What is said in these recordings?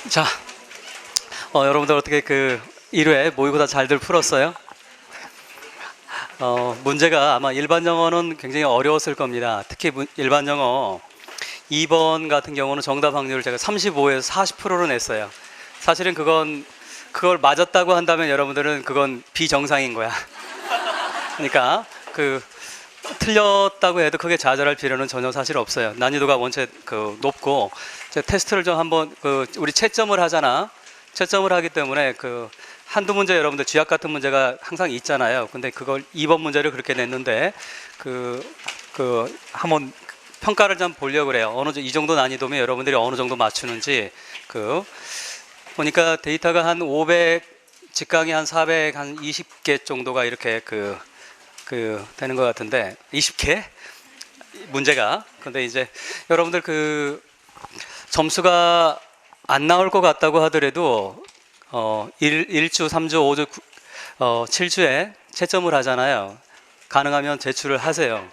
자, 여러분들 어떻게 그 1회 모의고사 잘들 풀었어요? 문제가 아마 일반 영어는 굉장히 어려웠을 겁니다. 특히 일반 영어 2번 같은 경우는 정답 확률을 제가 35에서 40%로 냈어요. 사실은 그걸 맞았다고 한다면 여러분들은 그건 비정상인 거야. 그러니까 틀렸다고 해도 크게 좌절할 필요는 전혀 사실 없어요. 난이도가 원체 높고, 제가 테스트를 좀 한번 우리 채점을 하잖아. 채점을 하기 때문에 한두 문제 여러분들 쥐약 같은 문제가 항상 있잖아요. 근데 그걸 2번 문제를 그렇게 냈는데 한번 평가를 좀 보려고 그래요. 이 정도 난이도면 여러분들이 어느 정도 맞추는지. 보니까 데이터가 한 500, 직강이 한 400, 한 20개 정도가 이렇게 되는 것 같은데, 20개 문제가. 근데 이제 여러분들 점수가 안 나올 것 같다고 하더라도 1주, 3주, 5주, 7주에 채점을 하잖아요. 가능하면 제출을 하세요.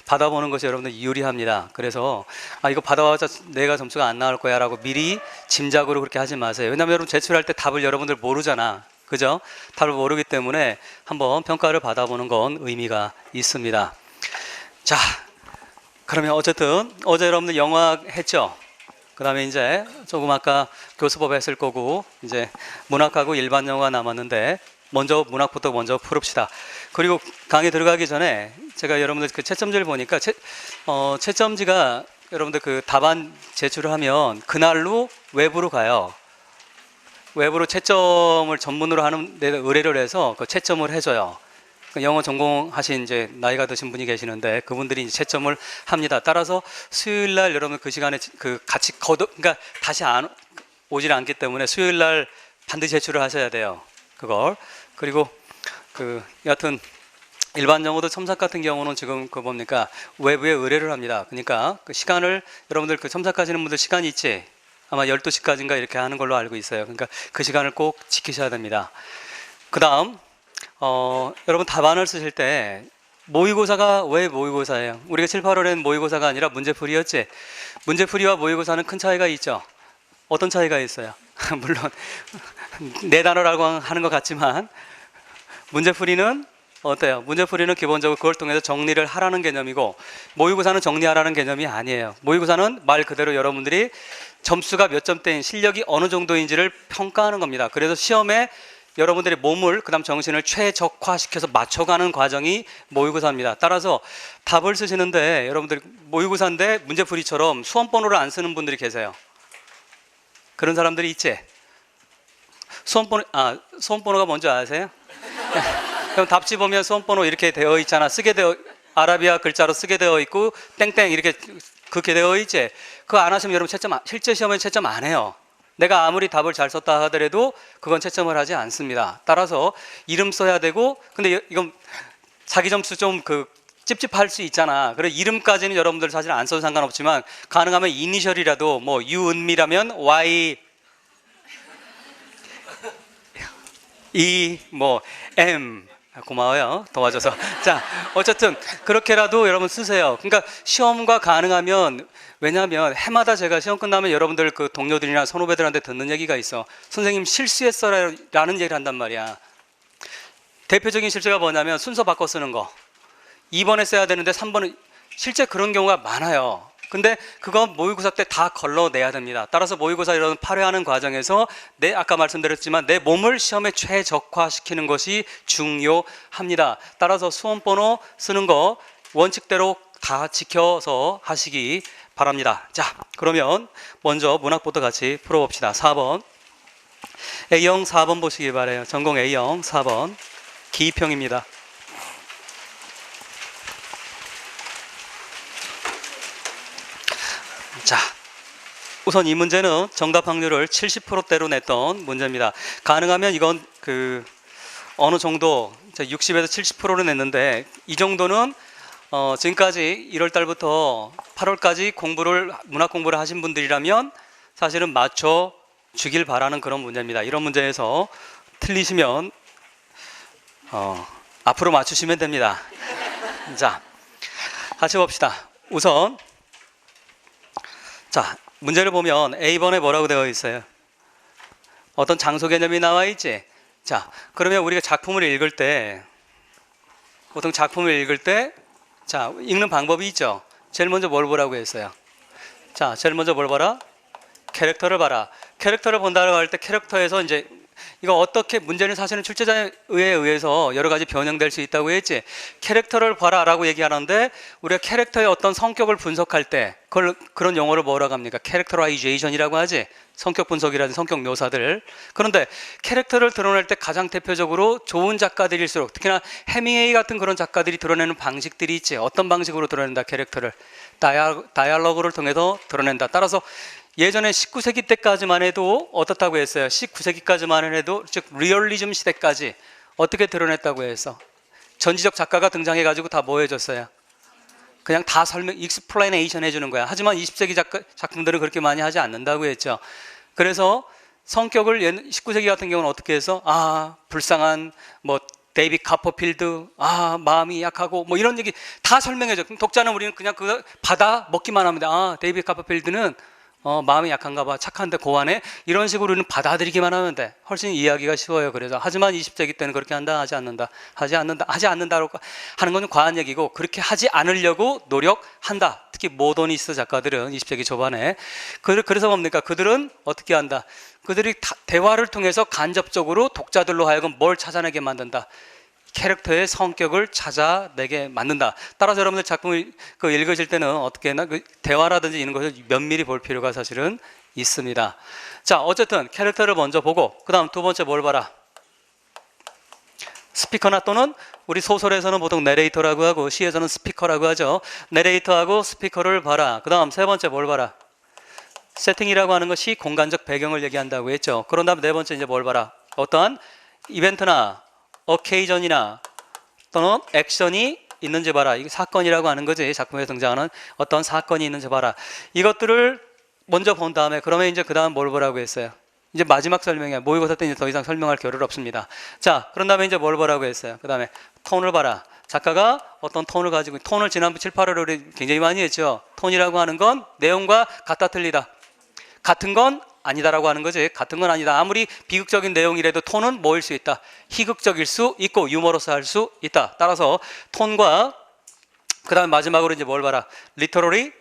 받아보는 것이 여러분들 유리합니다. 그래서 이거 받아와서 내가 점수가 안 나올 거야 라고 미리 짐작으로 그렇게 하지 마세요. 왜냐하면 여러분 제출할 때 답을 여러분들 모르잖아. 그죠? 답을 모르기 때문에 한번 평가를 받아보는 건 의미가 있습니다. 자, 그러면 어쨌든 어제 여러분들 영어 했죠? 그 다음에 이제 조금 아까 교수법 했을 거고, 이제 문학하고 일반 영어가 남았는데, 먼저 문학부터 먼저 풀읍시다. 그리고 강의 들어가기 전에 제가 여러분들 채점지를 보니까 채점지가 여러분들 답안 제출을 하면 그날로 외부로 가요. 외부로 채점을 전문으로 하는 데 의뢰를 해서 채점을 해줘요. 영어 전공하신 이제 나이가 드신 분이 계시는데 그분들이 이제 채점을 합니다. 따라서 수요일 날 여러분 그 시간에 같이 그러니까 다시 오질 않기 때문에 수요일 날 반드시 제출을 하셔야 돼요. 그걸. 그리고 여하튼 일반 영어도 첨삭 같은 경우는 지금 외부에 의뢰를 합니다. 그러니까 시간을 여러분들 첨삭하시는 분들 시간이 있지? 아마 12시까지인가 이렇게 하는 걸로 알고 있어요. 그러니까 그 시간을 꼭 지키셔야 됩니다. 그 다음 여러분 답안을 쓰실 때 모의고사가 왜 모의고사예요? 우리가 7, 8월에는 모의고사가 아니라 문제풀이였지? 문제풀이와 모의고사는 큰 차이가 있죠? 어떤 차이가 있어요? 물론 네 단어라고 하는 것 같지만 문제풀이는 어때요? 문제풀이는 기본적으로 그걸 통해서 정리를 하라는 개념이고, 모의고사는 정리하라는 개념이 아니에요. 모의고사는 말 그대로 여러분들이 점수가 몇 점대인 실력이 어느 정도인지를 평가하는 겁니다. 그래서 시험에 여러분들의 몸을 그다음 정신을 최적화시켜서 맞춰가는 과정이 모의고사입니다. 따라서 답을 쓰시는데 여러분들 모의고사인데 문제풀이처럼 수험번호를 안 쓰는 분들이 계세요. 그런 사람들이 있지? 수험번호가 뭔지 아세요? 그럼 답지 보면 수험번호 이렇게 되어 있잖아. 아라비아 글자로 쓰게 되어 있고 땡땡 이렇게 그렇게 되어 있지? 그거 안 하시면 여러분 실제 시험에 채점 안 해요. 내가 아무리 답을 잘 썼다 하더라도 그건 채점을 하지 않습니다. 따라서 이름 써야 되고, 근데 이건 자기 점수 좀 찝찝할 수 있잖아. 그래 이름까지는 여러분들 사실 안 써도 상관없지만 가능하면 이니셜이라도 뭐 유은미라면 Y E 뭐 M 고마워요. 도와줘서. 자, 어쨌든 그렇게라도 여러분 쓰세요. 그러니까 시험과 가능하면, 왜냐하면 해마다 제가 시험 끝나면 여러분들 동료들이나 선후배들한테 듣는 얘기가 있어. 선생님 실수했어라는 얘기를 한단 말이야. 대표적인 실수가 뭐냐면 순서 바꿔 쓰는 거. 2번에 써야 되는데 3번은 실제 그런 경우가 많아요. 근데 그거 모의고사 때 다 걸러내야 됩니다. 따라서 모의고사 이런 8회하는 과정에서 아까 말씀드렸지만 내 몸을 시험에 최적화시키는 것이 중요합니다. 따라서 수험번호 쓰는 거 원칙대로 다 지켜서 하시기 바랍니다. 자, 그러면 먼저 문학부터 같이 풀어봅시다. 4번 A형 4번 보시기 바라요. 전공 A형 4번 기평입니다. 자, 우선 이 문제는 정답 확률을 70%대로 냈던 문제입니다. 가능하면 이건 어느 정도 60에서 70%로 냈는데, 이 정도는 지금까지 1월 달부터 8월까지 문학 공부를 하신 분들이라면 사실은 맞춰 주길 바라는 그런 문제입니다. 이런 문제에서 틀리시면 앞으로 맞추시면 됩니다. 자, 같이 봅시다. 우선 자, 문제를 보면 A번에 뭐라고 되어 있어요? 어떤 장소 개념이 나와 있지. 자, 그러면 우리가 작품을 읽을 때, 보통 작품을 읽을 때, 자, 읽는 방법이 있죠. 제일 먼저 뭘 보라고 했어요? 자, 제일 먼저 뭘 봐라? 캐릭터를 봐라. 캐릭터를 본다고 할 때 캐릭터에서 이제 이거 어떻게 문제는 사실은 출제자에 의해서 여러 가지 변형될 수 있다고 했지. 캐릭터를 봐라라고 얘기하는데 우리가 캐릭터의 어떤 성격을 분석할 때 그런 용어를 뭐라고 합니까? 캐릭터라이제이션이라고 하지. 성격 분석이라든지 성격 묘사들. 그런데 캐릭터를 드러낼 때 가장 대표적으로 좋은 작가들일수록 특히나 해밍웨이 같은 그런 작가들이 드러내는 방식들이 있지. 어떤 방식으로 드러낸다 캐릭터를. 다이얼로그를 통해서 드러낸다. 따라서 예전에 19세기 때까지만 해도 어떻다고 했어요? 19세기까지만 해도 즉 리얼리즘 시대까지 어떻게 드러냈다고 해서 전지적 작가가 등장해가지고 다 뭐 해줬어요? 그냥 다 익스플레이네이션 해주는 거야. 하지만 20세기 작품들은 그렇게 많이 하지 않는다고 했죠. 그래서 성격을 19세기 같은 경우는 어떻게 해서 불쌍한 뭐 데이빗 카퍼필드, 마음이 약하고 뭐 이런 얘기 다 설명해줘. 그럼 독자는 우리는 그냥 그거 받아 먹기만 하면 돼. 데이빗 카퍼필드는 마음이 약한가 봐. 착한데 고안해. 이런 식으로 우리는 받아들이기만 하면 돼. 훨씬 이해하기가 쉬워요. 그래서 하지만 20세기 때는 그렇게 한다, 하지 않는다, 하지 않는다고 하는 건 좀 과한 얘기고 그렇게 하지 않으려고 노력한다. 특히 모더니스트 작가들은 20세기 초반에 그래서 뭡니까? 그들은 어떻게 한다? 그들이 대화를 통해서 간접적으로 독자들로 하여금 뭘 찾아내게 만든다. 캐릭터의 성격을 찾아내게 만든다. 따라서 여러분들 작품을 읽으실 때는 어떻게 했나? 대화라든지 이런 것을 면밀히 볼 필요가 사실은 있습니다. 자, 어쨌든 캐릭터를 먼저 보고 그 다음 두 번째 뭘 봐라? 스피커나 또는 우리 소설에서는 보통 내레이터라고 하고 시에서는 스피커라고 하죠. 내레이터하고 스피커를 봐라. 그 다음 세 번째 뭘 봐라? 세팅이라고 하는 것이 공간적 배경을 얘기한다고 했죠. 그런 다음 네 번째 이제 뭘 봐라? 어떠한 이벤트나 어케이전이나 또는 액션이 있는지 봐라. 이게 사건이라고 하는 거지. 작품에 등장하는 어떤 사건이 있는지 봐라. 이것들을 먼저 본 다음에 그러면 이제 그 다음 뭘 보라고 했어요? 이제 마지막 설명이야. 모의고사 때 이제 더 이상 설명할 겨를 없습니다. 자, 그런 다음에 이제 뭘 보라고 했어요? 그 다음에 톤을 봐라. 작가가 어떤 톤을 가지고 톤을 지난번 7, 8월에 우리 굉장히 많이 했죠. 톤이라고 하는 건 내용과 같다 틀리다. 같은 건 아니다라고 하는 거지. 같은 건 아니다. 아무리 비극적인 내용이라도 톤은 뭐일 수 있다? 희극적일 수 있고 유머러스 할 수 있다. 따라서 톤과 그 다음에 마지막으로 이제 뭘 봐라? 리터러리.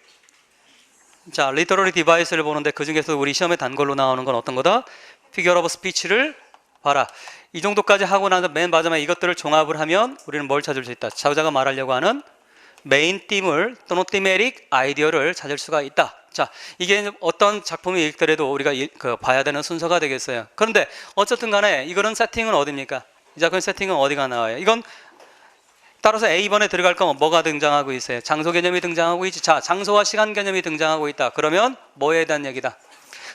자, 리터러리 디바이스를 보는데 그 중에서 우리 시험에 단골로 나오는 건 어떤 거다? 피겨 오브 스피치를 봐라. 이 정도까지 하고 나서 맨 마지막에 이것들을 종합을 하면 우리는 뭘 찾을 수 있다? 자우자가 말하려고 하는 메인 띠물 또는 티메릭 아이디어를 찾을 수가 있다. 자, 이게 어떤 작품이 읽더라도 우리가 봐야 되는 순서가 되겠어요. 그런데 어쨌든 간에 이거는 세팅은 어디입니까? 이 작품 세팅은 어디가 나와요? 이건 따라서 A번에 들어갈 거면 뭐가 등장하고 있어요? 장소 개념이 등장하고 있지. 자, 장소와 시간 개념이 등장하고 있다. 그러면 뭐에 대한 얘기다?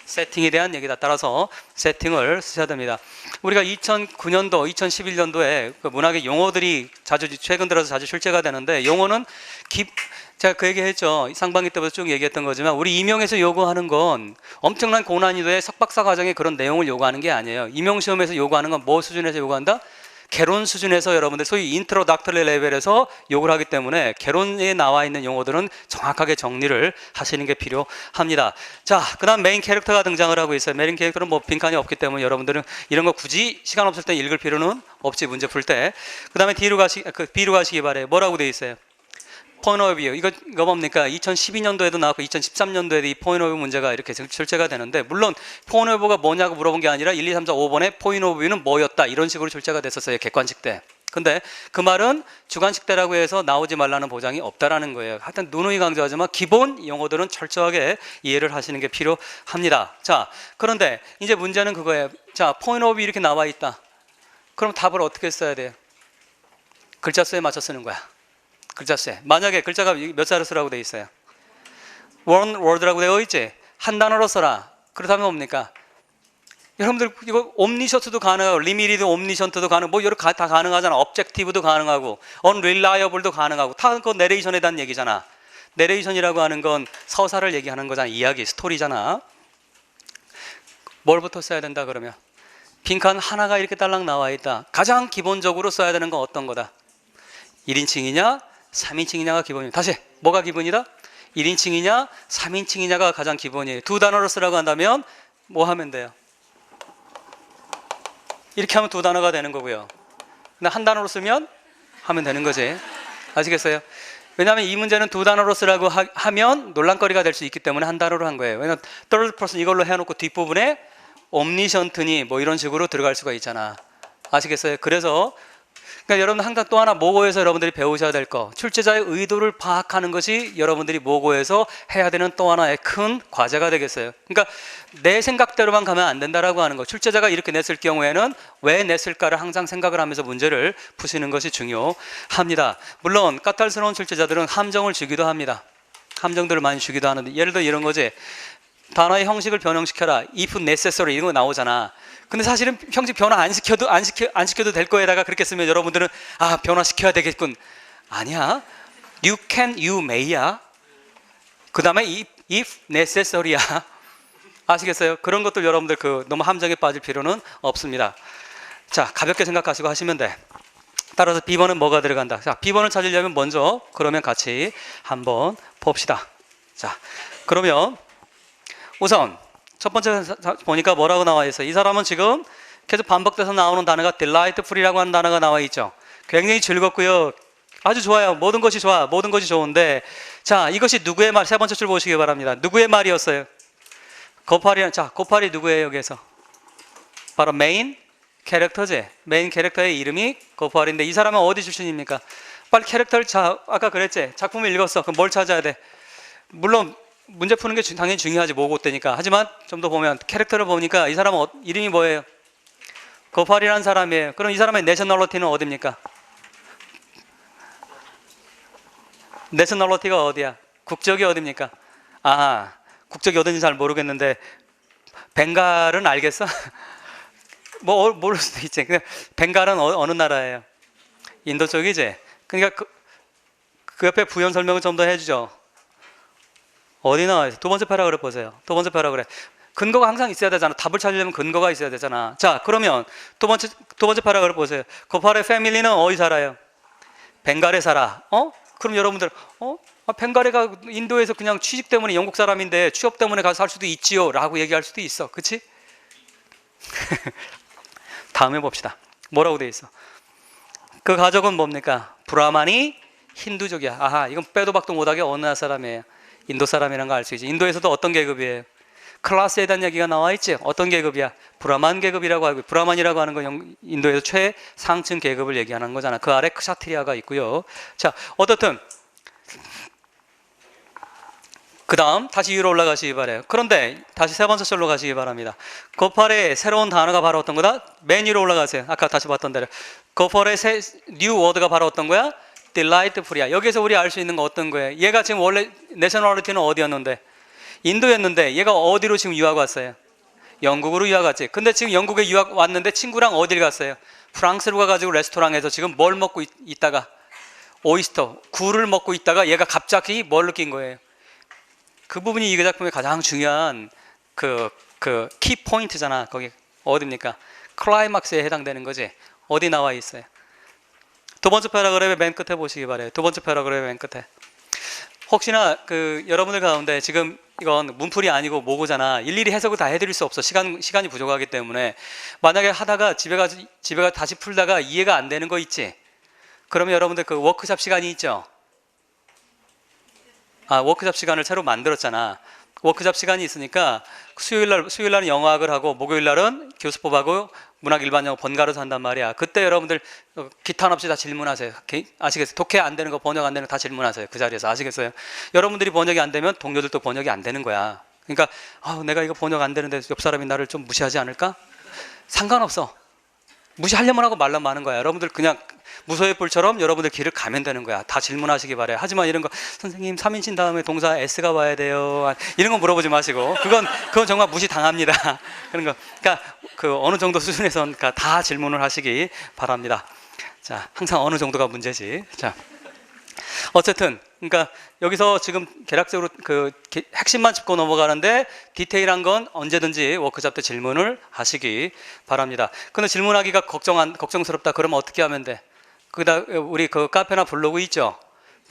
세팅에 대한 얘기다. 따라서 세팅을 쓰셔야 됩니다. 우리가 2009년도, 2011년도에 그 문학의 용어들이 최근 들어서 자주 출제가 되는데 용어는 제가 그 얘기 했죠. 상반기 때부터 쭉 얘기했던 거지만 우리 임용에서 요구하는 건 엄청난 고난이도의 석박사 과정의 그런 내용을 요구하는 게 아니에요. 임용시험에서 요구하는 건 뭐 수준에서 요구한다? 개론 수준에서 여러분들 소위 인트로닥터리 레벨에서 요구를 하기 때문에 개론에 나와 있는 용어들은 정확하게 정리를 하시는 게 필요합니다. 자, 그 다음 메인 캐릭터가 등장을 하고 있어요. 메인 캐릭터는 뭐 빈칸이 없기 때문에 여러분들은 이런 거 굳이 시간 없을 때 읽을 필요는 없지, 문제 풀 때. 그 다음에 B로 가시기 바래요. 뭐라고 돼 있어요? 포인트 오브 뷰. 이거 뭡니까? 2012년도에도 나왔고 2013년도에도 이 포인트 오브 문제가 이렇게 출제가 되는데 물론 포인트 오브가 뭐냐고 물어본 게 아니라 1, 2, 3, 4, 5번에 포인트 오브 뷰는 뭐였다 이런 식으로 출제가 됐었어요. 객관식 때. 근데 그 말은 주관식 때라고 해서 나오지 말라는 보장이 없다라는 거예요. 하여튼 누누이 강조하지만 기본 용어들은 철저하게 이해를 하시는 게 필요합니다. 자, 그런데 이제 문제는 그거예요. 자, 포인트 오브 뷰 이렇게 나와 있다. 그럼 답을 어떻게 써야 돼요? 글자 수에 맞춰 쓰는 거야. 글자 수에. 만약에 글자가 몇 자로 쓰라고 되어 있어요? one word라고 되어 있지? 한 단어로 써라. 그렇다면 뭡니까? 여러분들 이거 옴니셔트도 가능하고 리미리드 옴니션트도 가능, 뭐 여러 다 가능하잖아. objective도 가능하고 unreliable도 가능하고 다 그 내레이션에 대한 얘기잖아. 내레이션이라고 하는 건 서사를 얘기하는 거잖아. 이야기, 스토리잖아. 뭘부터 써야 된다 그러면? 빈칸 하나가 이렇게 딸랑 나와 있다. 가장 기본적으로 써야 되는 건 어떤 거다? 1인칭이냐 3인칭이냐가 기본이에요. 다시 뭐가 기본이다? 1인칭이냐 3인칭이냐가 가장 기본이에요. 두 단어로 쓰라고 한다면 뭐 하면 돼요? 이렇게 하면 두 단어가 되는 거고요. 근데 한 단어로 쓰면 하면 되는 거지. 아시겠어요? 왜냐하면 이 문제는 두 단어로 쓰라고 하면 논란거리가 될 수 있기 때문에 한 단어로 한 거예요. 왜냐하면 third person 이걸로 해놓고 뒷부분에 omniscient니 뭐 이런 식으로 들어갈 수가 있잖아. 아시겠어요? 그래서 그러니까 여러분 항상 또 하나 모고에서 여러분들이 배우셔야 될 거, 출제자의 의도를 파악하는 것이 여러분들이 모고에서 해야 되는 또 하나의 큰 과제가 되겠어요. 그러니까 내 생각대로만 가면 안 된다라고 하는 거. 출제자가 이렇게 냈을 경우에는 왜 냈을까를 항상 생각을 하면서 문제를 푸시는 것이 중요합니다. 물론 까탈스러운 출제자들은 함정을 주기도 합니다. 함정들을 많이 주기도 하는데, 예를 들어 이런 거지. 단어의 형식을 변형시켜라. if necessary 이런 거 나오잖아. 근데 사실은 형식 변화 안 시켜도 될 거에다가 그렇게 쓰면 여러분들은 아, 변화시켜야 되겠군. 아니야. You can, you may야. 그 다음에 if necessary야. 아시겠어요? 그런 것들 여러분들 너무 함정에 빠질 필요는 없습니다. 자, 가볍게 생각하시고 하시면 돼. 따라서 B번은 뭐가 들어간다. 자, B번을 찾으려면 먼저 그러면 같이 한번 봅시다. 자, 그러면 우선 첫 번째 보니까 뭐라고 나와 있어요? 이 사람은 지금 계속 반복돼서 나오는 단어가 delightful이라고 하는 단어가 나와 있죠. 굉장히 즐겁고요. 아주 좋아요. 모든 것이 좋아. 모든 것이 좋은데, 자, 이것이 누구의 말? 세 번째 줄 보시기 바랍니다. 누구의 말이었어요? 고팔이. 자, 고팔이 누구예요? 여기서 바로 메인 캐릭터제. 메인 캐릭터의 이름이 고팔인데, 이 사람은 어디 출신입니까? 빨리 캐릭터를. 자, 아까 그랬지. 작품을 읽었어. 그럼 뭘 찾아야 돼? 물론 문제 푸는 게 당연히 중요하지, 모고 때니까. 하지만 좀 더 보면 캐릭터를 보니까 이 사람은 이름이 뭐예요? 고팔이라는 사람이에요. 그럼 이 사람의 내셔널리티는 어디입니까? 내셔널리티가 어디야? 국적이 어디입니까? 아, 국적이 어딘지 잘 모르겠는데 벵갈은 알겠어? 뭐 모를 수도 있지. 근데 벵갈은 어느 나라예요? 인도 쪽이지. 그러니까 그 옆에 부연 설명을 좀 더 해주죠. 어디 나와 있어? 두 번째 패러그래프 보세요. 두 번째 패러그래프. 근거가 항상 있어야 되잖아. 답을 찾으려면 근거가 있어야 되잖아. 자, 그러면 두 번째 패러그래프 보세요. 고팔의 패밀리는 어디 살아요? 벵갈에 살아. 그럼 여러분들 벵갈에가 인도에서 그냥 취직 때문에 영국 사람인데 취업 때문에 가서 살 수도 있지요 라고 얘기할 수도 있어. 그치? 다음에 봅시다. 뭐라고 돼 있어? 그 가족은 뭡니까? 브라만이 힌두족이야. 아하, 이건 빼도 박도 못하게 어느 나라 사람이에요? 인도 사람이라는 걸 알 수 있지. 인도에서도 어떤 계급이에요? 클래스에 대한 얘기가 나와 있지. 어떤 계급이야? 브라만 계급이라고 하고, 브라만이라고 하는 건 인도에서 최상층 계급을 얘기하는 거잖아. 그 아래 크샤트리아가 있고요. 자, 어떻든 그 다음 다시 위로 올라가시기 바래요. 그런데 다시 세 번째 절로 가시기 바랍니다. 고팔의 새로운 단어가 바로 어떤 거다? 맨 위로 올라가세요. 아까 다시 봤던 대로. 고팔의 뉴 워드가 바로 어떤 거야? delightful이야. 여기서 우리 알 수 있는 거 어떤 거예요? 얘가 지금 원래 내셔널리티는 어디였는데? 인도였는데 얘가 어디로 지금 유학 왔어요? 영국으로 유학 왔지. 근데 지금 영국에 유학 왔는데 친구랑 어딜 갔어요? 프랑스로 가가지고 레스토랑에서 지금 뭘 먹고 있다가 오이스터, 굴을 먹고 있다가 얘가 갑자기 뭘 느낀 거예요? 그 부분이 이 작품의 가장 중요한 키 포인트잖아. 거기 어디입니까? 클라이막스에 해당되는 거지. 어디 나와 있어요? 두 번째 패러그래프의 맨 끝에 보시기 바래요. 두 번째 패러그래프의 맨 끝에. 혹시나 여러분들 가운데 지금 이건 문풀이 아니고 모고잖아. 일일이 해석을 다 해드릴 수 없어. 시간이 부족하기 때문에. 만약에 하다가 집에 가 다시 풀다가 이해가 안 되는 거 있지? 그러면 여러분들 그 워크숍 시간이 있죠? 워크숍 시간을 새로 만들었잖아. 워크숍 시간이 있으니까 수요일날은 영어학을 하고 목요일날은 교수법하고 문학 일반 영어 번갈아서 한단 말이야. 그때 여러분들 기탄 없이 다 질문하세요. 아시겠어요? 독해 안 되는 거, 번역 안 되는 거 다 질문하세요. 그 자리에서. 아시겠어요? 여러분들이 번역이 안 되면 동료들도 번역이 안 되는 거야. 그러니까 내가 이거 번역 안 되는데 옆 사람이 나를 좀 무시하지 않을까? 상관없어. 무시하려면 하고 말라면 마는 거야. 여러분들 그냥 무소의 뿔처럼 여러분들 길을 가면 되는 거야. 다 질문하시기 바래요. 하지만 이런 거 선생님 3인칭 다음에 동사 S가 와야 돼요. 이런 거 물어보지 마시고 그건 정말 무시 당합니다. 그런 거. 그러니까 어느 정도 수준에선 다 질문을 하시기 바랍니다. 자, 항상 어느 정도가 문제지. 자, 어쨌든 그러니까 여기서 지금 개략적으로 핵심만 짚고 넘어가는데 디테일한 건 언제든지 워크숍 때 질문을 하시기 바랍니다. 근데 질문하기가 걱정스럽다. 그러면 어떻게 하면 돼? 우리 카페나 블로그 있죠?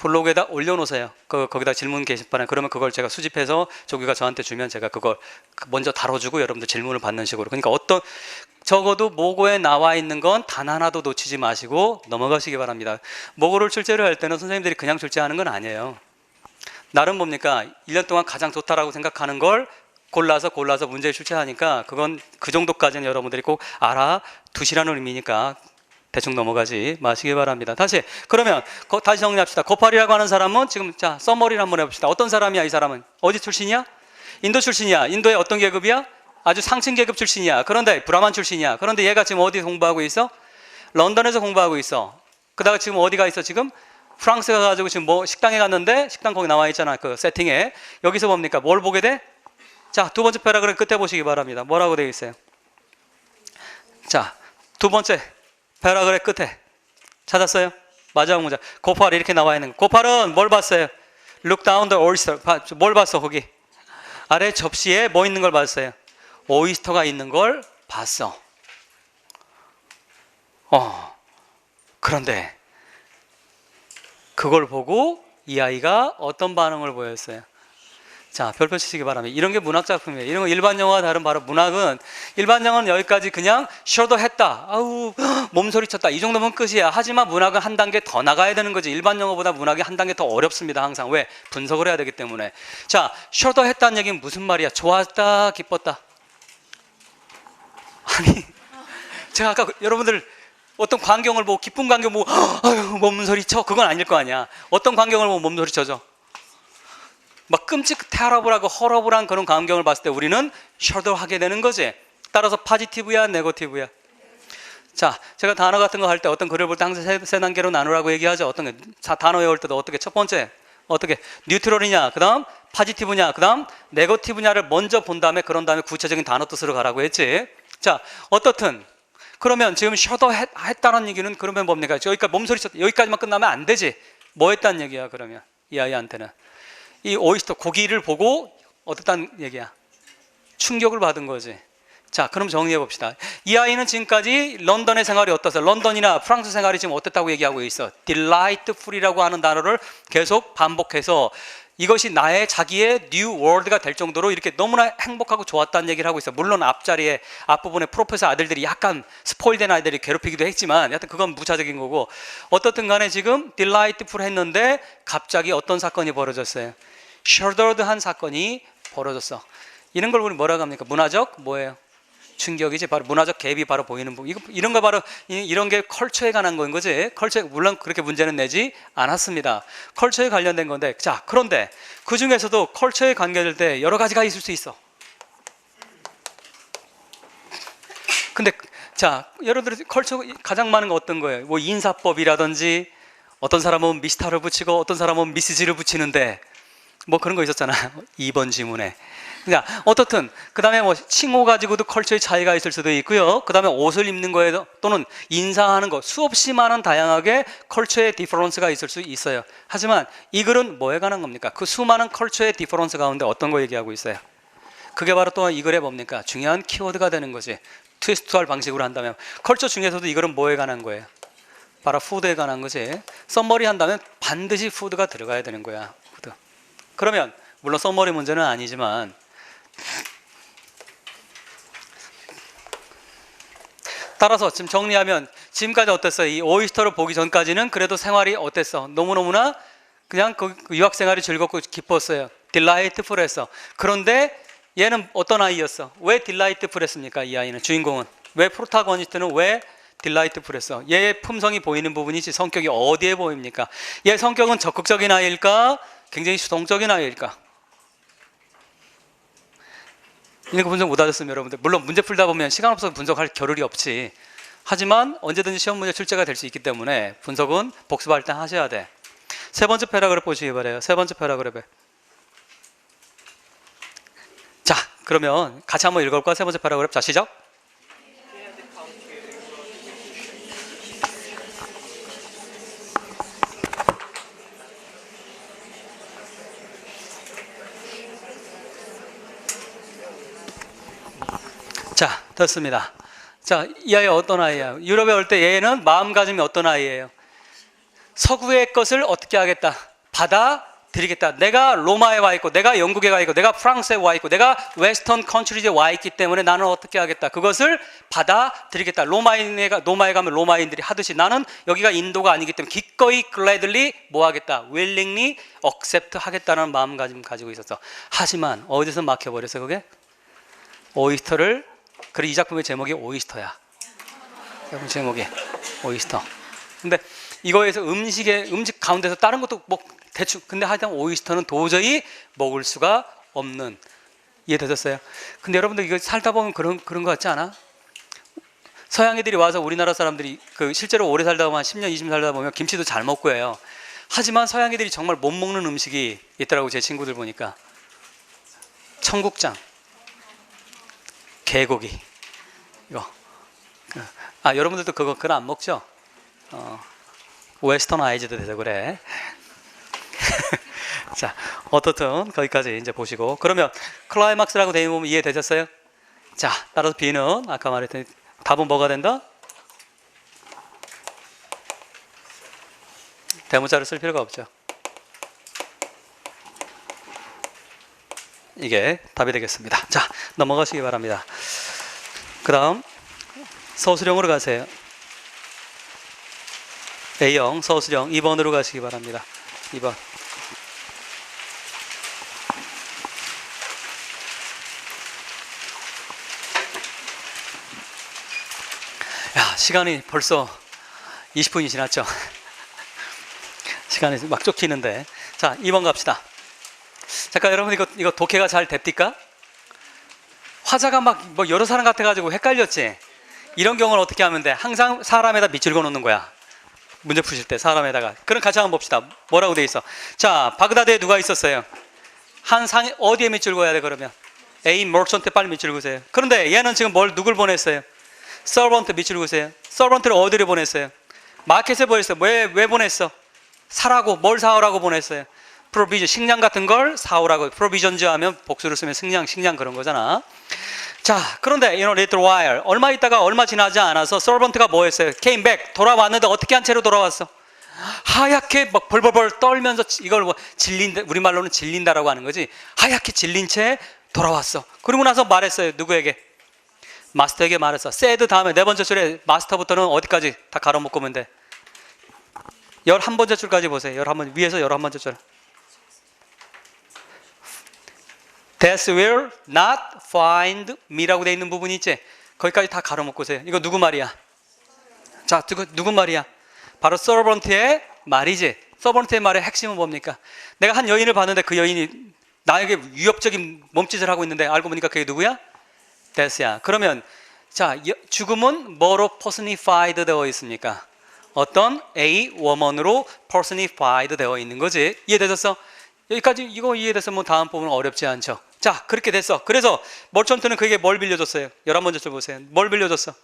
블로그에다 올려놓으세요. 거기다 질문 게시판에. 그러면 그걸 제가 수집해서 조교가 저한테 주면 제가 그걸 먼저 다뤄주고 여러분들 질문을 받는 식으로. 그러니까 적어도 모고에 나와 있는 건 단 하나도 놓치지 마시고 넘어가시기 바랍니다. 모고를 출제를 할 때는 선생님들이 그냥 출제하는 건 아니에요. 나름 뭡니까? 1년 동안 가장 좋다라고 생각하는 걸 골라서 문제를 출제하니까 그건 그 정도까지는 여러분들이 꼭 알아두시라는 의미니까 대충 넘어가지 마시기 바랍니다. 그러면 다시 정리합시다. 고팔이라고 하는 사람은 지금 자 서머리를 한번 해봅시다. 어떤 사람이야? 이 사람은 어디 출신이야? 인도 출신이야. 인도의 어떤 계급이야? 아주 상층 계급 출신이야. 그런데 브라만 출신이야. 그런데 얘가 지금 어디 공부하고 있어? 런던에서 공부하고 있어. 그다가 지금 어디가 있어? 지금 프랑스 가가지고 지금 뭐 식당에 갔는데 식당 거기 나와 있잖아. 그 세팅에 여기서 뭡니까? 뭘 보게 돼? 자, 두 번째 패러그래프 끝에 보시기 바랍니다. 뭐라고 되어 있어요? 자, 두 번째 패러그래프 끝에 찾았어요? 마지막 문장. 고팔 이렇게 나와 있는 거. 고팔은 뭘 봤어요? Look down the oyster. 뭘 봤어 거기? 아래 접시에 뭐 있는 걸 봤어요? 오이스터가 있는 걸 봤어. 그런데 그걸 보고 이 아이가 어떤 반응을 보였어요? 자, 별표 치시기 바랍니다. 이런 게 문학 작품이에요. 이런 거 일반 영화와 다른 바로 문학은 일반 영화는 여기까지 그냥 shoulder했다. 아우 몸소리 쳤다. 이 정도면 끝이야. 하지만 문학은 한 단계 더 나가야 되는 거지. 일반 영화보다 문학이 한 단계 더 어렵습니다. 항상. 왜? 분석을 해야 되기 때문에. 자, shoulder했다는 얘기는 무슨 말이야? 좋았다, 기뻤다. 아니, 제가 아까 여러분들 어떤 광경을 보고 기쁜 광경 보고 아유 몸소리 쳐. 그건 아닐 거 아니야. 어떤 광경을 보고 몸소리 쳐줘? 막 테러블하고 허러블한 그런 광경을 봤을 때 우리는 셔더하게 되는 거지. 따라서 파지티브야, 네거티브야. 자, 제가 단어 같은 거 할 때 어떤 글을 볼 때 항상 세 단계로 나누라고 얘기하죠. 어떤 게 단어 외울 때도 어떻게 첫 번째 어떻게 뉴트럴이냐, 그다음 파지티브냐, 그다음 네거티브냐를 먼저 본 다음에 그런 다음에 구체적인 단어 뜻으로 가라고 했지. 자, 어떻든 그러면 지금 셔더 했다는 얘기는 그러면 뭡니까? 여기까지 몸소리 쳤다. 여기까지만 끝나면 안 되지. 뭐 했다는 얘기야 그러면 이 아이한테는. 이 오이스터 고기를 보고 어떻다는 얘기야? 충격을 받은 거지. 자, 그럼 정리해 봅시다. 이 아이는 지금까지 런던의 생활이 어떠세요? 런던이나 프랑스 생활이 지금 어땠다고 얘기하고 있어. delightful이라고 하는 단어를 계속 반복해서 이것이 나의 자기의 뉴 월드가 될 정도로 이렇게 너무나 행복하고 좋았다는 얘기를 하고 있어. 물론 앞부분에 프로페서 아들들이 약간 스포일된 아이들이 괴롭히기도 했지만 여하튼 그건 무차적인 거고, 어떻든 간에 지금 delightful 했는데 갑자기 어떤 사건이 벌어졌어요? shouldered한 사건이 벌어졌어. 이런 걸 우리 뭐라고 합니까? 문화적 뭐예요? 충격이지. 바로 문화적 갭이 바로 보이는 부분. 이런 거 바로 이런 게 컬처에 관한 거인 거지. 컬처 물론 그렇게 문제는 내지 않았습니다. 컬처에 관련된 건데, 자 그런데 그 중에서도 컬처에 관계될 때 여러 가지가 있을 수 있어. 근데 자 여러분들 컬처 가장 많은 거 어떤 거예요? 뭐 인사법이라든지 어떤 사람은 미스터를 붙이고 어떤 사람은 미시즈를 붙이는데 뭐 그런 거 있었잖아요. 2번 지문에. 그러니까 어떻든 그 다음에 뭐 칭호 가지고도 컬처의 차이가 있을 수도 있고요. 그 다음에 옷을 입는 거에 또는 인사하는 거 수없이 많은 다양하게 컬처의 디퍼런스가 있을 수 있어요. 하지만 이 글은 뭐에 관한 겁니까? 그 수많은 컬처의 디퍼런스 가운데 어떤 거 얘기하고 있어요? 그게 바로 또 이 글의 뭡니까? 중요한 키워드가 되는 거지. 트위스트할 방식으로 한다면 컬처 중에서도 이 글은 뭐에 관한 거예요? 바로 푸드에 관한 거지. 썸머리 한다면 반드시 푸드가 들어가야 되는 거야. 푸드. 그러면 물론 썸머리 문제는 아니지만 따라서 지금 정리하면 지금까지 어땠어요? 이 오이스터를 보기 전까지는 그래도 생활이 어땠어? 너무너무나 그냥 그 유학 생활이 즐겁고 기뻤어요. 딜라이트풀했어. 그런데 얘는 어떤 아이였어? 왜 딜라이트풀했습니까? 이 아이는 주인공은 왜 프로타고니스트는 왜 딜라이트풀했어? 얘의 품성이 보이는 부분이지 성격이 어디에 보입니까? 얘 성격은 적극적인 아이일까? 굉장히 수동적인 아이일까? 이런 거 분석 못 하셨으면 여러분들 물론 문제 풀다 보면 시간 없어서 분석할 겨를이 없지. 하지만 언제든지 시험 문제 출제가 될 수 있기 때문에 분석은 복습할 때 하셔야 돼. 세 번째 패러그래프 보시기 바래요. 세 번째 패러그래프. 자 그러면 같이 한번 읽어볼까? 세 번째 패러그래프. 자 시작. 자, 됐습니다. 자, 이 아이 어떤 아이야? 유럽에 올 때 얘는 마음가짐이 어떤 아이예요? 서구의 것을 어떻게 하겠다? 받아들이겠다. 내가 로마에 와 있고, 내가 영국에 와 있고, 내가 프랑스에 와 있고, 내가 웨스턴 컨트리즈에 와 있기 때문에 나는 어떻게 하겠다. 그것을 받아들이겠다. 로마에 가면 로마인들이 하듯이 나는 여기가 인도가 아니기 때문에 기꺼이 gladly 뭐 하겠다. willingly accept 하겠다는 마음가짐 가지고 있었어. 하지만 어디서 막혀버렸어 그게? 오이스터를, 그래 이 작품의 제목이 오이스터야. 작품 제목이 오이스터. 근데 이거에서 음식 가운데서 다른 것도 뭐 대충, 근데 하여튼 오이스터는 도저히 먹을 수가 없는, 이해되셨어요? 근데 여러분들 이거 살다 보면 그런 거 같지 않아? 서양 애들이 와서 우리나라 사람들이 실제로 오래 살다 보면 한 10년, 20년 살다 보면 김치도 잘 먹고 해요. 하지만 서양 애들이 정말 못 먹는 음식이 있더라고. 제 친구들 보니까 청국장, 개고기, 이거. 여러분들도 그거 안 먹죠? 웨스턴아이즈도 돼서 그래. 자, 어떻든 거기까지 이제 보시고, 그러면 클라이막스라고 되어 있는 부분 이해되셨어요? 자, 따라서 B는 아까 말했더니 답은 뭐가 된다? 대문자를 쓸 필요가 없죠. 이게 답이 되겠습니다. 자, 넘어가시기 바랍니다. 그 다음 서술형으로 가세요. A형 서술형 2번으로 가시기 바랍니다. 2번. 야, 시간이 벌써 20분이 지났죠. 시간이 막 쫓기는데. 자, 2번 갑시다. 잠깐 여러분 이거 독해가 잘 됩니까? 화자가 막 뭐 여러 사람 같아가지고 헷갈렸지? 이런 경우는 어떻게 하면 돼? 항상 사람에다 밑줄 그어놓는 거야. 문제 푸실 때 사람에다가. 그럼 같이 한번 봅시다. 뭐라고 돼 있어? 자, 바그다드에 누가 있었어요? 한 상에 어디에 밑줄 그어야 돼 그러면? A 머천트 빨리 밑줄 그으세요. 그런데 얘는 지금 누굴 보냈어요? 서번트 밑줄 그으세요. 서번트를 어디로 보냈어요? 마켓에 보냈어요. 왜 보냈어? 사라고, 뭘 사오라고 보냈어요? 프로비전, 식량 같은 걸 사오라고. 프로비전즈 하면 복수를 쓰면 식량 그런 거잖아. 자, 그런데 little while, 얼마 있다가 얼마 지나지 않아서 서번트가 뭐 했어요? came back, 돌아왔는데 어떻게 한 채로 돌아왔어? 하얗게 막 벌벌벌 떨면서, 이걸 뭐 질린다, 우리말로는 질린다라고 하는 거지. 하얗게 질린 채 돌아왔어. 그리고 나서 말했어요. 누구에게? 마스터에게 말했어. said 다음에 네 번째 줄에 마스터부터는 어디까지 다 가로묶으면 돼? 11번째 줄까지 보세요. 11번, 위에서 11번째 줄. That will not find me라고 되어 있는 부분이 있지? 거기까지 다 가로묶으세요. 이거 누구 말이야? 자, 누구 말이야? 바로 서번트의 말이지. 서번트의 말의 핵심은 뭡니까? 내가 한 여인을 봤는데 그 여인이 나에게 위협적인 몸짓을 하고 있는데 알고 보니까 그게 누구야? That야. 그러면 자, 죽음은 뭐로 personified 되어 있습니까? 어떤 A woman으로 personified 되어 있는 거지. 이해되셨어? 여기까지 이거 이해됐으면 다음 부분은 어렵지 않죠. 자, 그렇게 됐어. 그래서 머천트는 그에게 뭘 빌려줬어요? 11번째 줄 보세요. 뭘 빌려줬어?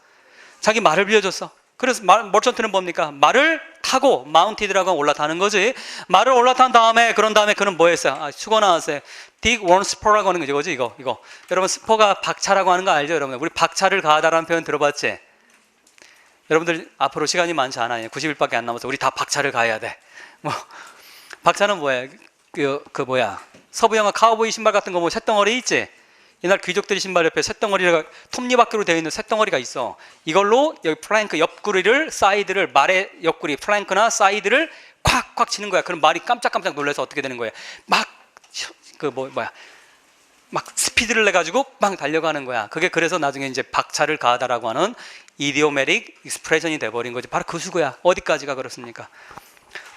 자기 말을 빌려줬어. 그래서 머천트는 뭡니까? 말을 타고 마운티드라고 올라타는 거지. 말을 올라탄 다음에, 그런 다음에 그는 뭐 했어요? 수고 나왔어요. dig one spur라고 하는 거지. 이거. 여러분 스퍼가 박차라고 하는 거 알죠? 여러분 우리 박차를 가하다라는 표현 들어봤지? 여러분들 앞으로 시간이 많지 않아요. 90일밖에 안 남아서 우리 다 박차를 가야 돼. 뭐 박차는 뭐야? 서부 영화 카우보이 신발 같은 거 뭐 쇳덩어리 있지? 옛날 귀족들이 신발 옆에 쇳덩어리가 톱니바퀴로 되어 있는 쇳덩어리가 있어. 이걸로 여기 플랭크 옆구리를, 사이드를, 말의 옆구리 플랭크나 사이드를 콱콱 치는 거야. 그럼 말이 깜짝깜짝 놀라서 어떻게 되는 거야? 막 스피드를 내 가지고 막 달려가는 거야. 그게 그래서 나중에 이제 박차를 가하다라고 하는 이디오메릭 익스프레션이 돼 버린 거지. 바로 그 수고야. 어디까지가 그렇습니까?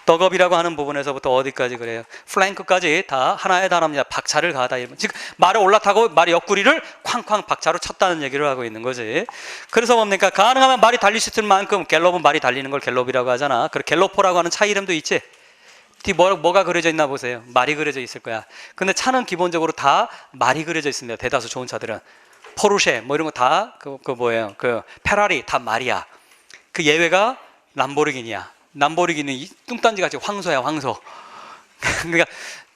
덕업이라고 하는 부분에서부터 어디까지 그래요? 플랭크까지 다 하나의 단어입니다. 박차를 가하다. 즉 말을 올라타고 말의 옆구리를 쾅쾅 박차로 쳤다는 얘기를 하고 있는 거지. 그래서 뭡니까? 가능하면 말이 달릴 수 있을 만큼, 갤롭은 말이 달리는 걸 갤롭이라고 하잖아. 그리고 갤로포라고 하는 차 이름도 있지. 뒤 뭐가 그려져 있나 보세요. 말이 그려져 있을 거야. 근데 차는 기본적으로 다 말이 그려져 있습니다. 대다수 좋은 차들은 포르쉐 뭐 이런 거 다 뭐예요? 페라리 다 말이야. 그 예외가 람보르기니야. 람보르기니 이 뚱딴지 같이 황소야, 황소. 그러니까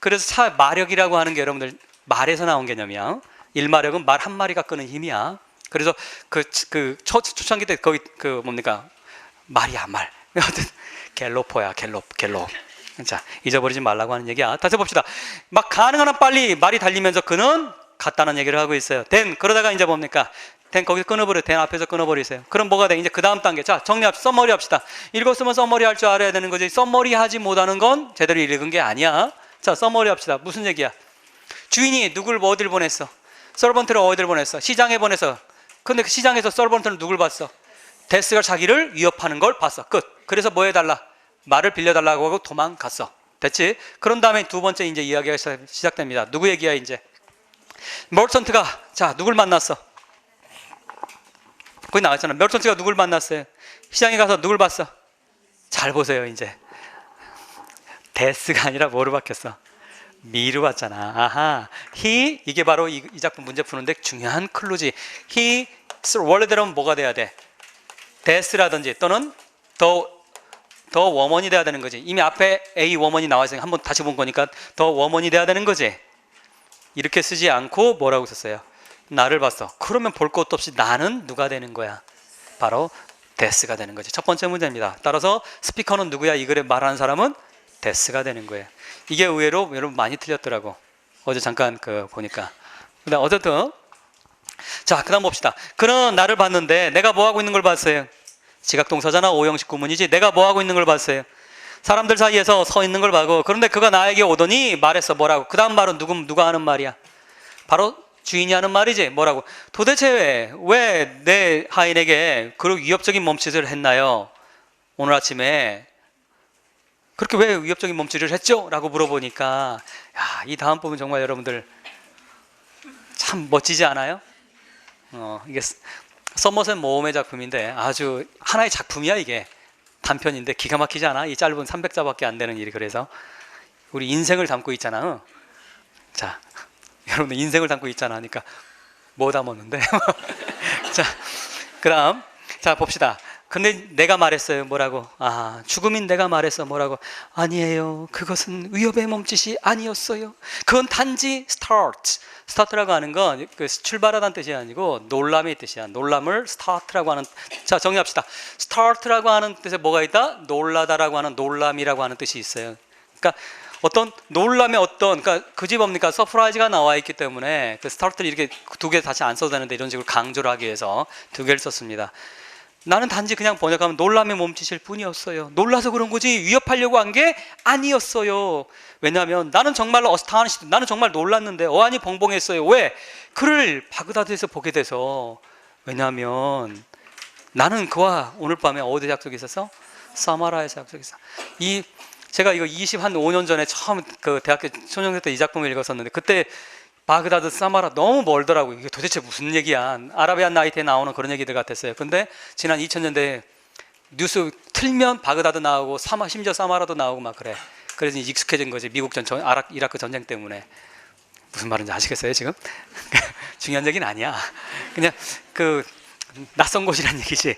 그래서 차 마력이라고 하는 게 여러분들 말에서 나온 개념이야. 1마력은 말 한 마리가 끄는 힘이야. 그래서 초창기 때 거기 뭡니까? 말이야, 말. 갤로포야, 갤롭. 자, 잊어버리지 말라고 하는 얘기야. 다시 봅시다. 막 가능한 한 빨리 말이 달리면서 그는 갔다는 얘기를 하고 있어요. then 그러다가 이제 뭡니까? then 거기서 끊어버려. then 앞에서 끊어버리세요. 그럼 뭐가 돼? 이제 그 다음 단계. 자, 정리합시다. 썸머리 합시다. 읽었으면 썸머리 할 줄 알아야 되는 거지. 썸머리 하지 못하는 건 제대로 읽은 게 아니야. 자, 썸머리 합시다. 무슨 얘기야? 주인이 누굴 어딜 보냈어? 서번트를 어딜 보냈어? 시장에 보냈어. 근데 그 시장에서 서번트는 누굴 봤어? 데스가 자기를 위협하는 걸 봤어. 끝. 그래서 뭐 해달라? 말을 빌려달라고 하고 도망갔어. 됐지? 그런 다음에 두 번째 이제 이야기가 시작됩니다. 누구 얘기야 이제? 머천트가 자 누굴 만났어? 거기 나왔잖아. 머천트가 누굴 만났어요? 시장에 가서 누굴 봤어? 잘 보세요 이제. 데스가 아니라 뭐로 바뀌었어? 미로 봤잖아. 아하. he 이게 바로 이 작품 문제 푸는데 중요한 클루지. he 원래대로는 뭐가 돼야 돼? 데스라든지 또는 더 워먼이 돼야 되는 거지. 이미 앞에 A 워먼이 나와 있으니까 한번 다시 본 거니까 더 워먼이 돼야 되는 거지. 이렇게 쓰지 않고 뭐라고 썼어요? 나를 봤어. 그러면 볼 것도 없이 나는 누가 되는 거야? 바로 데스가 되는 거지. 첫 번째 문제입니다. 따라서 스피커는 누구야? 이 글에 말하는 사람은 데스가 되는 거예요. 이게 의외로 여러분 많이 틀렸더라고. 어제 잠깐 보니까. 근데 어쨌든 자, 그다음 봅시다. 그는 나를 봤는데 내가 뭐 하고 있는 걸 봤어요? 지각동사잖아. 오형식 구문이지. 내가 뭐 하고 있는 걸 봤어요? 사람들 사이에서 서 있는 걸 봐고. 그런데 그가 나에게 오더니 말했어. 뭐라고? 그 다음 말은 누가 하는 말이야? 바로 주인이 하는 말이지. 뭐라고? 도대체 왜 내 하인에게 그런 위협적인 몸짓을 했나요? 오늘 아침에 그렇게 왜 위협적인 몸짓을 했죠? 라고 물어보니까 야, 이 다음 부분 정말 여러분들 참 멋지지 않아요? 이게 서머셋 모험의 작품인데 아주 하나의 작품이야. 이게 단편인데 기가 막히지 않아? 이 짧은 300자밖에 안 되는 일이. 그래서 우리 인생을 담고 있잖아. 자, 여러분들 인생을 담고 있잖아 하니까 뭐 담았는데? 자, 그다음 자 봅시다. 근데 내가 말했어요. 뭐라고? 아, 죽음인 내가 말했어. 뭐라고? 아니에요. 그것은 위협의 몸짓이 아니었어요. 그건 단지 스타트라고 하는 건 출발하다는 뜻이 아니고 놀람의 뜻이야. 놀람을 스타트라고 하는. 자, 정리합시다. 스타트라고 하는 뜻에 뭐가 있다? 놀라다라고 하는 놀람이라고 하는 뜻이 있어요. 그러니까 어떤 놀람의 그러니까 그 집 뭡니까? 서프라이즈가 나와 있기 때문에 그 스타트를 이렇게 두 개 다시 안 써도 되는데 이런 식으로 강조를 하기 위해서 두 개를 썼습니다. 나는 단지 그냥 번역하면 놀람의 몸짓일 뿐이었어요. 놀라서 그런 거지 위협하려고 한 게 아니었어요. 왜냐하면 나는 정말로 어스타니시드, 나는 정말 놀랐는데 어안이 벙벙했어요. 왜? 그를 바그다드에서 보게 돼서. 왜냐하면 나는 그와 오늘 밤에 어디 약속이 있었어? 사마라에서 약속이 있어. 제가 이거 25년 전에 처음 그 대학교 초년생 때 이 작품을 읽었었는데 그때 바그다드 사마라 너무 멀더라고. 이게 도대체 무슨 얘기야? 아라비안 나이트에 나오는 그런 얘기들 같았어요. 근데 지난 2000년대 뉴스 틀면 바그다드 나오고 심지어 사마라도 나오고 막 그래. 그래서 익숙해진 거지. 미국 이라크 전쟁 때문에. 무슨 말인지 아시겠어요 지금? 중요한 얘기는 아니야. 그냥 낯선 곳이란 얘기지.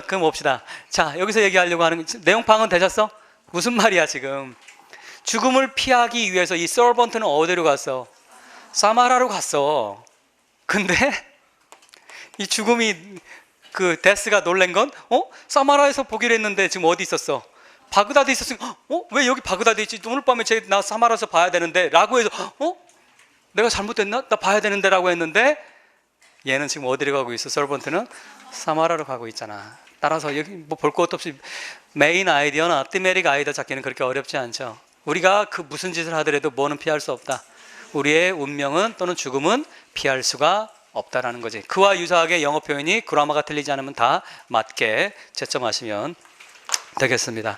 그럼 봅시다. 자, 여기서 얘기하려고 하는 내용 파악은 되셨어? 무슨 말이야 지금? 죽음을 피하기 위해서 이 서번트는 어디로 갔어? 사마라로 갔어. 근데 이 죽음이 데스가 놀란 건 사마라에서 보기로 했는데 지금 어디 있었어? 바그다드에 있었으니까 왜 여기 바그다드에 있지? 오늘 밤에 나 사마라에서 봐야 되는데 라고 해서 내가 잘못됐나? 나 봐야 되는데 라고 했는데 얘는 지금 어디로 가고 있어? 서번트는 사마라로 가고 있잖아. 따라서 여기 뭐 볼 것도 없이 메인 아이디어나 티메릭 아이디어 찾기는 그렇게 어렵지 않죠. 우리가 무슨 짓을 하더라도 뭐는 피할 수 없다. 우리의 운명은 또는 죽음은 피할 수가 없다라는 거지. 그와 유사하게 영어 표현이 그라마가 틀리지 않으면 다 맞게 채점하시면 되겠습니다.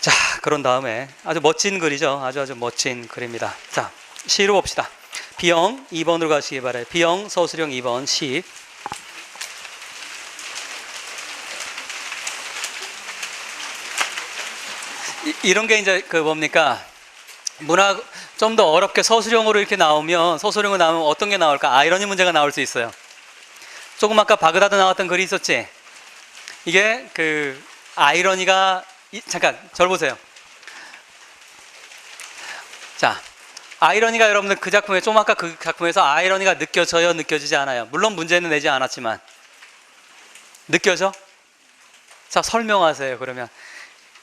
자, 그런 다음에 아주 멋진 글이죠. 아주 멋진 글입니다. 자, 시로 봅시다. B형 2번으로 가시기 바라요. B형 서술형 2번 시. 이런 게 이제 뭡니까? 문학 좀 더 어렵게 서술형으로 이렇게 서술형으로 나오면 어떤 게 나올까? 아이러니 문제가 나올 수 있어요. 조금 아까 바그다드 나왔던 글이 있었지? 이게 아이러니가 잠깐 저를 보세요. 자, 아이러니가 여러분들 그 작품에 좀 아까 그 작품에서 아이러니가 느껴져요? 느껴지지 않아요? 물론 문제는 내지 않았지만 느껴져? 자, 설명하세요. 그러면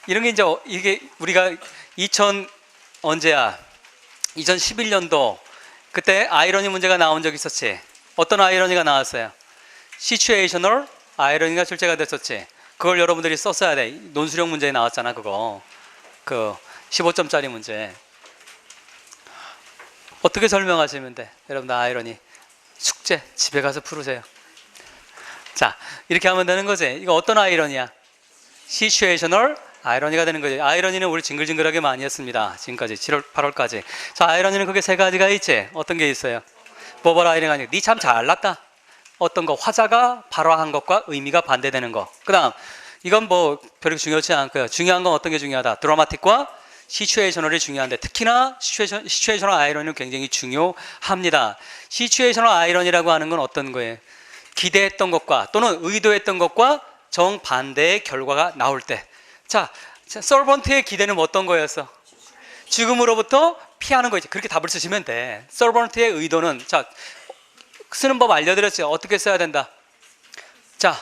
이런 게 이제 이게 우리가 2000 언제야? 2011년도 그때 아이러니 문제가 나온 적 있었지. 어떤 아이러니가 나왔어요? 시츄에이셔널 아이러니가 출제가 됐었지. 그걸 여러분들이 썼어야 돼. 논술형 문제에 나왔잖아, 그거. 그 15점짜리 문제. 어떻게 설명하시면 돼? 여러분들 아이러니. 숙제 집에 가서 풀으세요. 자, 이렇게 하면 되는 거지. 이거 어떤 아이러니야? 시츄에이셔널 아이러니가 되는 거지. 아이러니는 우리 징글징글하게 많이 했습니다. 지금까지 7월, 8월까지. 자, 아이러니는 그게 세 가지가 있지. 어떤 게 있어요? 버벌 아이러니가 아니고 니 참 잘났다. 어떤 거 화자가 발화한 것과 의미가 반대되는 거. 그 다음 이건 뭐 별로 중요하지 않고요. 중요한 건 어떤 게 중요하다. 드라마틱과 시츄에이셔널이 중요한데 특히나 시츄에이셔널 아이러니는 굉장히 중요합니다. 시츄에이셔널 아이러니라고 하는 건 어떤 거예요? 기대했던 것과 또는 의도했던 것과 정반대의 결과가 나올 때. 자, 서번트의 기대는 어떤 거였어? 죽음으로부터 피하는 거지. 그렇게 답을 쓰시면 돼. 서번트의 의도는 자, 쓰는 법 알려드렸죠. 어떻게 써야 된다. 자,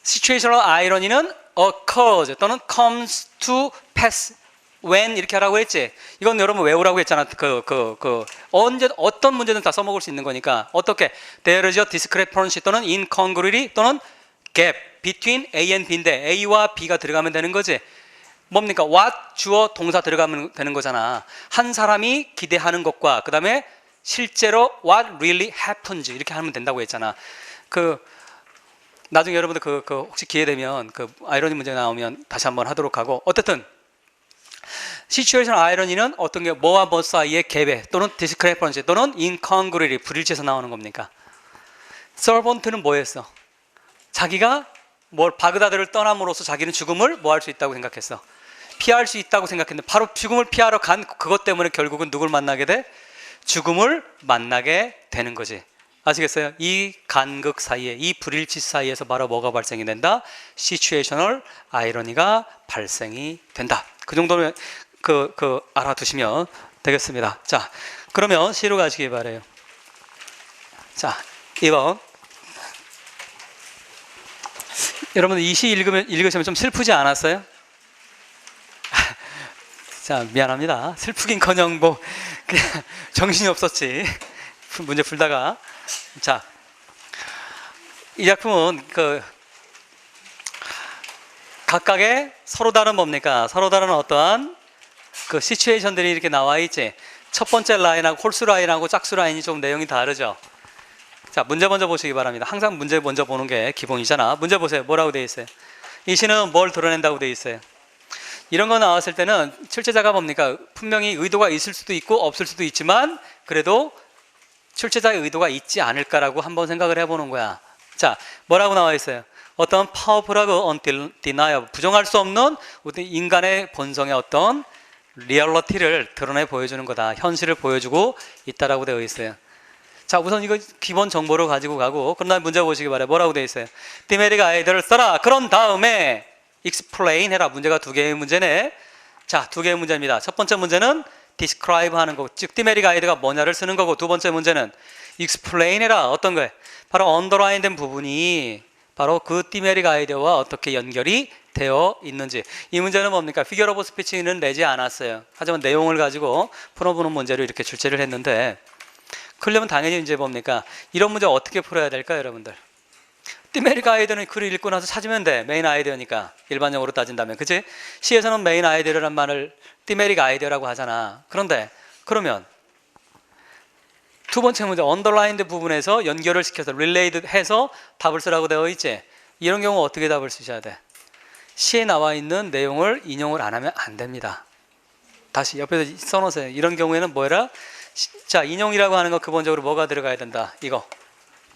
situational irony는 occurs 또는 comes to pass when 이렇게 하라고 했지. 이건 여러분 외우라고 했잖아. 언제 어떤 문제든 다 써먹을 수 있는 거니까. 어떻게 there is a discrepancy 또는 incongruity 또는 gap between A and B인데 A와 B가 들어가면 되는 거지. 뭡니까? what 주어 동사 들어가면 되는 거잖아. 한 사람이 기대하는 것과 그 다음에 실제로 what really happens 이렇게 하면 된다고 했잖아. 나중에 여러분들 혹시 기회 되면 아이러니 문제 나오면 다시 한번 하도록 하고 어쨌든 시츄에이션 아이러니는 어떤 게 뭐와 뭐 사이의 갭에 또는 디스크레펀시 또는 인컨그리리 불일치에서 나오는 겁니까? 서번트는 뭐였어? 자기가 바그다드를 떠남으로써 자기는 죽음을 뭐 할 수 있다고 생각했어? 피할 수 있다고 생각했는데 바로 죽음을 피하러 간 그것 때문에 결국은 누굴 만나게 돼? 죽음을 만나게 되는 거지. 아시겠어요? 이 간극 사이에 이 불일치 사이에서 바로 뭐가 발생이 된다? 시츄에이셔널 아이러니가 발생이 된다. 그 정도는 알아두시면 되겠습니다. 자, 그러면 C로 가시기 바래요. 자, 2번. 여러분들 이 시 읽으시면 좀 슬프지 않았어요? 자, 미안합니다. 슬프긴커녕 그냥 정신이 없었지. 문제 풀다가. 자, 이 작품은 각각의 서로 다른 뭡니까? 서로 다른 어떠한 시츄에이션들이 이렇게 나와 있지. 첫 번째 라인하고 홀수 라인하고 짝수 라인이 좀 내용이 다르죠. 자, 문제 먼저 보시기 바랍니다. 항상 문제 먼저 보는 게 기본이잖아. 문제 보세요. 뭐라고 되어 있어요? 이 시는 뭘 드러낸다고 되어 있어요? 이런 거 나왔을 때는 출제자가 뭡니까? 분명히 의도가 있을 수도 있고 없을 수도 있지만 그래도 출제자의 의도가 있지 않을까라고 한번 생각을 해보는 거야. 자, 뭐라고 나와 있어요? 어떤 파워풀하고 undeniable, 부정할 수 없는 인간의 본성의 어떤 리얼리티를 드러내 보여주는 거다. 현실을 보여주고 있다라고 되어 있어요. 자, 우선 이거 기본 정보를 가지고 가고 그런 다음에 문제 보시기 바라요. 뭐라고 되어 있어요? 디메릭 아이디어를 써라. 그런 다음에 explain 해라. 문제가 두 개의 문제네. 자, 두 개의 문제입니다. 첫 번째 문제는 describe 하는 거고, 즉 디메릭 아이디어가 뭐냐를 쓰는 거고, 두 번째 문제는 explain 해라. 어떤 거예요? 바로 underline 된 부분이 바로 그 디메릭 아이디어와 어떻게 연결이 되어 있는지. 이 문제는 뭡니까? 피겨 오브 스피치는 내지 않았어요. 하지만 내용을 가지고 풀어보는 문제로 이렇게 출제를 했는데, 그러려면 당연히 이제 뭡니까? 이런 문제 어떻게 풀어야 될까요, 여러분들? 디메릭 아이디어는 글을 읽고 나서 찾으면 돼. 메인 아이디어니까. 일반적으로 따진다면. 그치? 시에서는 메인 아이디어라는 말을 디메릭 아이디어라고 하잖아. 그런데 그러면 두 번째 문제 언더라인드 부분에서 연결을 시켜서 릴레이드 해서 답을 쓰라고 되어 있지. 이런 경우 어떻게 답을 쓰셔야 돼? 시에 나와 있는 내용을 인용을 안 하면 안 됩니다. 다시 옆에서 써놓으세요. 이런 경우에는 뭐라? 자, 인용이라고 하는 거 기본적으로 뭐가 들어가야 된다? 이거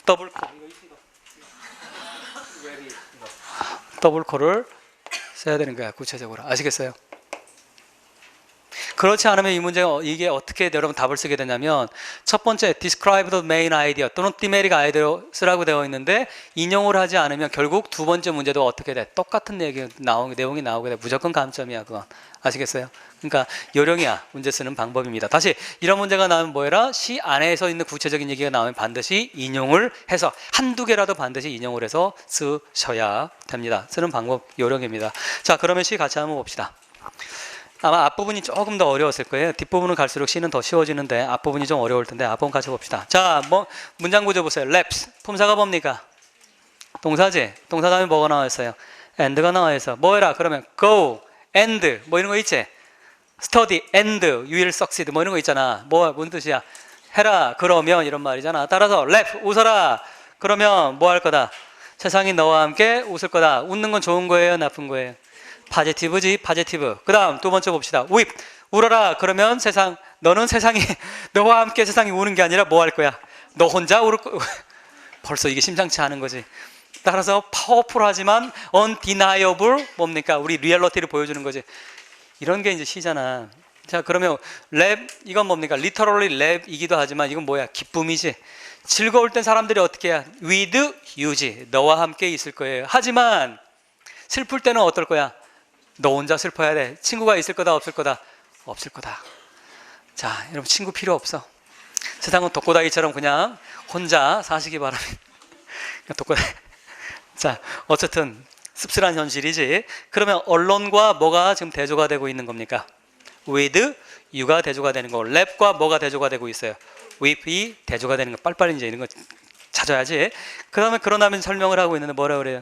더블 더블콜을 써야 되는 거야. 구체적으로. 아시겠어요? 그렇지 않으면 이 문제 이게 어떻게 여러분 답을 쓰게 되냐면 첫 번째 describe the main idea 또는 thematic idea로 쓰라고 되어 있는데 인용을 하지 않으면 결국 두 번째 문제도 어떻게 돼? 똑같은 내용이 나오게 돼. 무조건 감점이야 그건. 아시겠어요? 그러니까 요령이야 문제 쓰는 방법입니다. 다시 이런 문제가 나오면 뭐해라? 시 안에서 있는 구체적인 얘기가 나오면 반드시 인용을 해서 한두 개라도 반드시 인용을 해서 쓰셔야 됩니다. 쓰는 방법 요령입니다. 자 그러면 시 같이 한번 봅시다. 아마 앞부분이 조금 더 어려웠을 거예요. 뒷부분은 갈수록 시는 더 쉬워지는데 앞부분이 좀 어려울 텐데 앞부분 같이 봅시다. 자, 문장 구조 보세요. 랩스 품사가 뭡니까? 동사지. 동사 다음에 뭐가 나와 있어요? and가 나와 있어. 뭐 해라? 그러면 go, and 뭐 이런 거 있지? study, and you will succeed 뭐 이런 거 있잖아. 무슨 뜻이야? 해라 그러면 이런 말이잖아. 따라서 랩 웃어라 그러면 뭐 할 거다? 세상이 너와 함께 웃을 거다. 웃는 건 좋은 거예요? 나쁜 거예요? 파지티브지, 파지티브. 그 다음 두 번째 봅시다. weep, 울어라. 그러면 너는 세상이, 너와 함께 세상이 우는 게 아니라 뭐 할 거야? 너 혼자 울을 거. 벌써 이게 심상치 않은 거지. 따라서 파워풀하지만 undeniable 뭡니까? 우리 리얼리티를 보여주는 거지. 이런 게 이제 시잖아. 자, 그러면 랩, 이건 뭡니까? literally 랩이기도 하지만 이건 뭐야? 기쁨이지. 즐거울 땐 사람들이 어떻게 해야? with you지. 너와 함께 있을 거예요. 하지만 슬플 때는 어떨 거야? 너 혼자 슬퍼야 돼. 친구가 있을 거다 없을 거다? 없을 거다. 자 여러분 친구 필요 없어. 세상은 독고다이처럼 그냥 혼자 사시기 바랍니다. 독고다이. 자 어쨌든 씁쓸한 현실이지. 그러면 언론과 뭐가 지금 대조가 되고 있는 겁니까? with you가 대조가 되는 거. 랩과 뭐가 대조가 되고 있어요? with이 대조가 되는 거. 빨리빨리 이제 이런 거 찾아야지. 그 다음에 그러나면 설명을 하고 있는데 뭐라 그래요?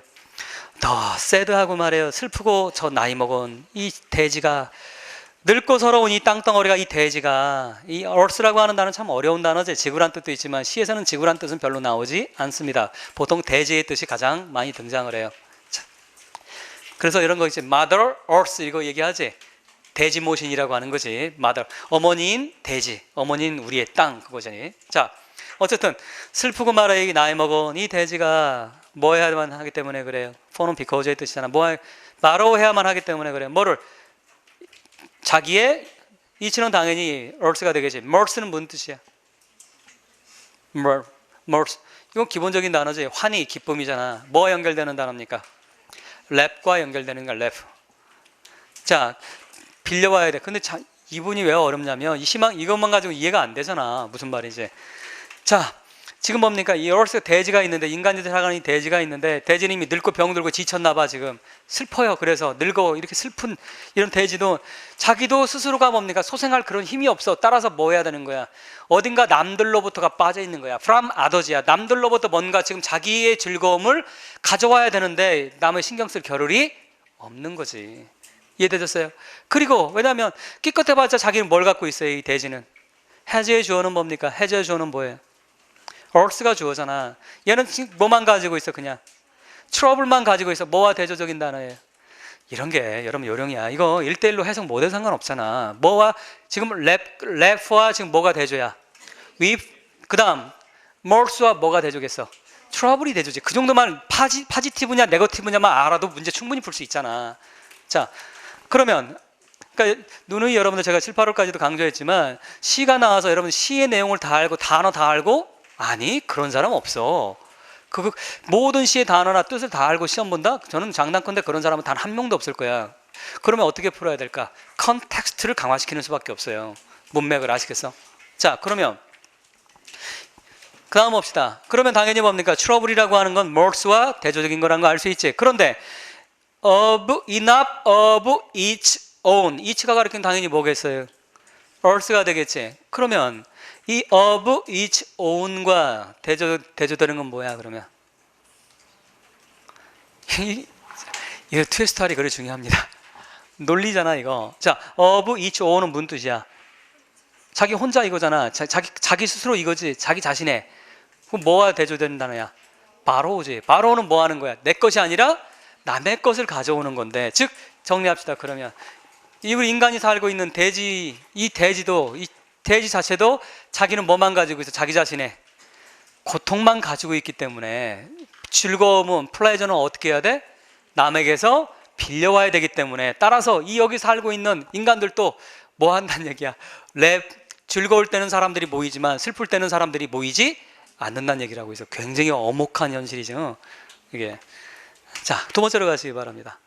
더 새드하고 말해요. 슬프고 저 나이 먹은 이 돼지가 늙고 서러운 이 땅덩어리가 이 돼지가 이 earth라고 하는 단어는 참 어려운 단어지. 지구란 뜻도 있지만 시에서는 지구란 뜻은 별로 나오지 않습니다. 보통 돼지의 뜻이 가장 많이 등장을 해요. 자, 그래서 이런 거 이제 mother earth 이거 얘기하지. 돼지 모신이라고 하는 거지. mother 어머니인 돼지, 어머니인 우리의 땅 그거잖니. 자 어쨌든 슬프고 말해요. 나이 먹은 이 돼지가 뭐 해야만 하기 때문에 그래요? for는 because의 뜻이잖아. 바로 해야만 하기 때문에 그래요. 뭐를? 자기의 이치는 당연히 earth가 되겠지. mercy는 무슨 뜻이야? mercy. 이건 기본적인 단어지. 환희, 기쁨이잖아. 뭐와 연결되는 단어입니까? 랩과 연결되는 거야. 랩. 자, 빌려와야 돼. 근데 이분이 왜 어렵냐면 이것만 가지고 이해가 안 되잖아. 무슨 말인지. 자, 지금 뭡니까? 이 earth 돼지가 있는데 인간들이 살아가는 이 돼지가 있는데 돼지는 이미 늙고 병들고 지쳤나 봐. 지금 슬퍼요. 그래서 늙어 이렇게 슬픈 이런 돼지도 자기도 스스로가 뭡니까? 소생할 그런 힘이 없어. 따라서 뭐 해야 되는 거야? 어딘가 남들로부터가 빠져 있는 거야. from others야. 남들로부터 뭔가 지금 자기의 즐거움을 가져와야 되는데 남의 신경 쓸 겨를이 없는 거지. 이해되셨어요? 그리고 왜냐하면 끼껏해봤자 자기는 뭘 갖고 있어요? 이 돼지는 해저의 주어는 뭡니까? 해저의 주어는 뭐예요? earth가 주어잖아. 얘는 뭐만 가지고 있어? 그냥 trouble만 가지고 있어. 뭐와 대조적인 단어예요? 이런 게 여러분 요령이야. 이거 1대1로 해석 못해도 상관없잖아. 뭐와 지금 랩와 지금 뭐가 대조야? with 그 다음 more와 뭐가 대조겠어? trouble이 대조지. 그 정도만 파지티브냐 네거티브냐만 알아도 문제 충분히 풀 수 있잖아. 자 그러면 그러니까 누누이 여러분들 제가 7, 8월까지도 강조했지만 시가 나와서 여러분 시의 내용을 다 알고 단어 다 알고 아니 그런 사람 없어. 모든 시의 단어나 뜻을 다 알고 시험 본다? 저는 장담컨대 그런 사람은 단 한 명도 없을 거야. 그러면 어떻게 풀어야 될까? 컨텍스트를 강화시키는 수밖에 없어요. 문맥을 아시겠어? 자 그러면 그 다음 봅시다. 그러면 당연히 뭡니까? trouble이라고 하는 건 more와 대조적인 거라는 거 알 수 있지. 그런데 of, enough of each own each가 가리키는 당연히 뭐겠어요? earth가 되겠지. 그러면 이 of each own과 대조되는 건 뭐야 그러면? 이거 트위스트할이 그래 중요합니다. 논리잖아 이거. 자, of each own은 무슨 뜻이야? 자기 혼자 이거잖아. 자기 스스로 이거지. 자기 자신의. 그럼 뭐와 대조되는 단어야? 바로우지. 바로우는 뭐 하는 거야? 내 것이 아니라 남의 것을 가져오는 건데. 즉 정리합시다. 그러면 우리 인간이 살고 있는 돼지, 이 돼지도 이 돼지 자체도 자기는 뭐만 가지고 있어? 자기 자신의 고통만 가지고 있기 때문에 즐거움은 플레저는 어떻게 해야 돼? 남에게서 빌려와야 되기 때문에 따라서 이 여기 살고 있는 인간들도 뭐 한다는 얘기야? 즐거울 때는 사람들이 모이지만 슬플 때는 사람들이 모이지 않는다는 얘기를 하고 있어. 굉장히 엄혹한 현실이죠. 이게. 자, 두 번째로 가시기 바랍니다.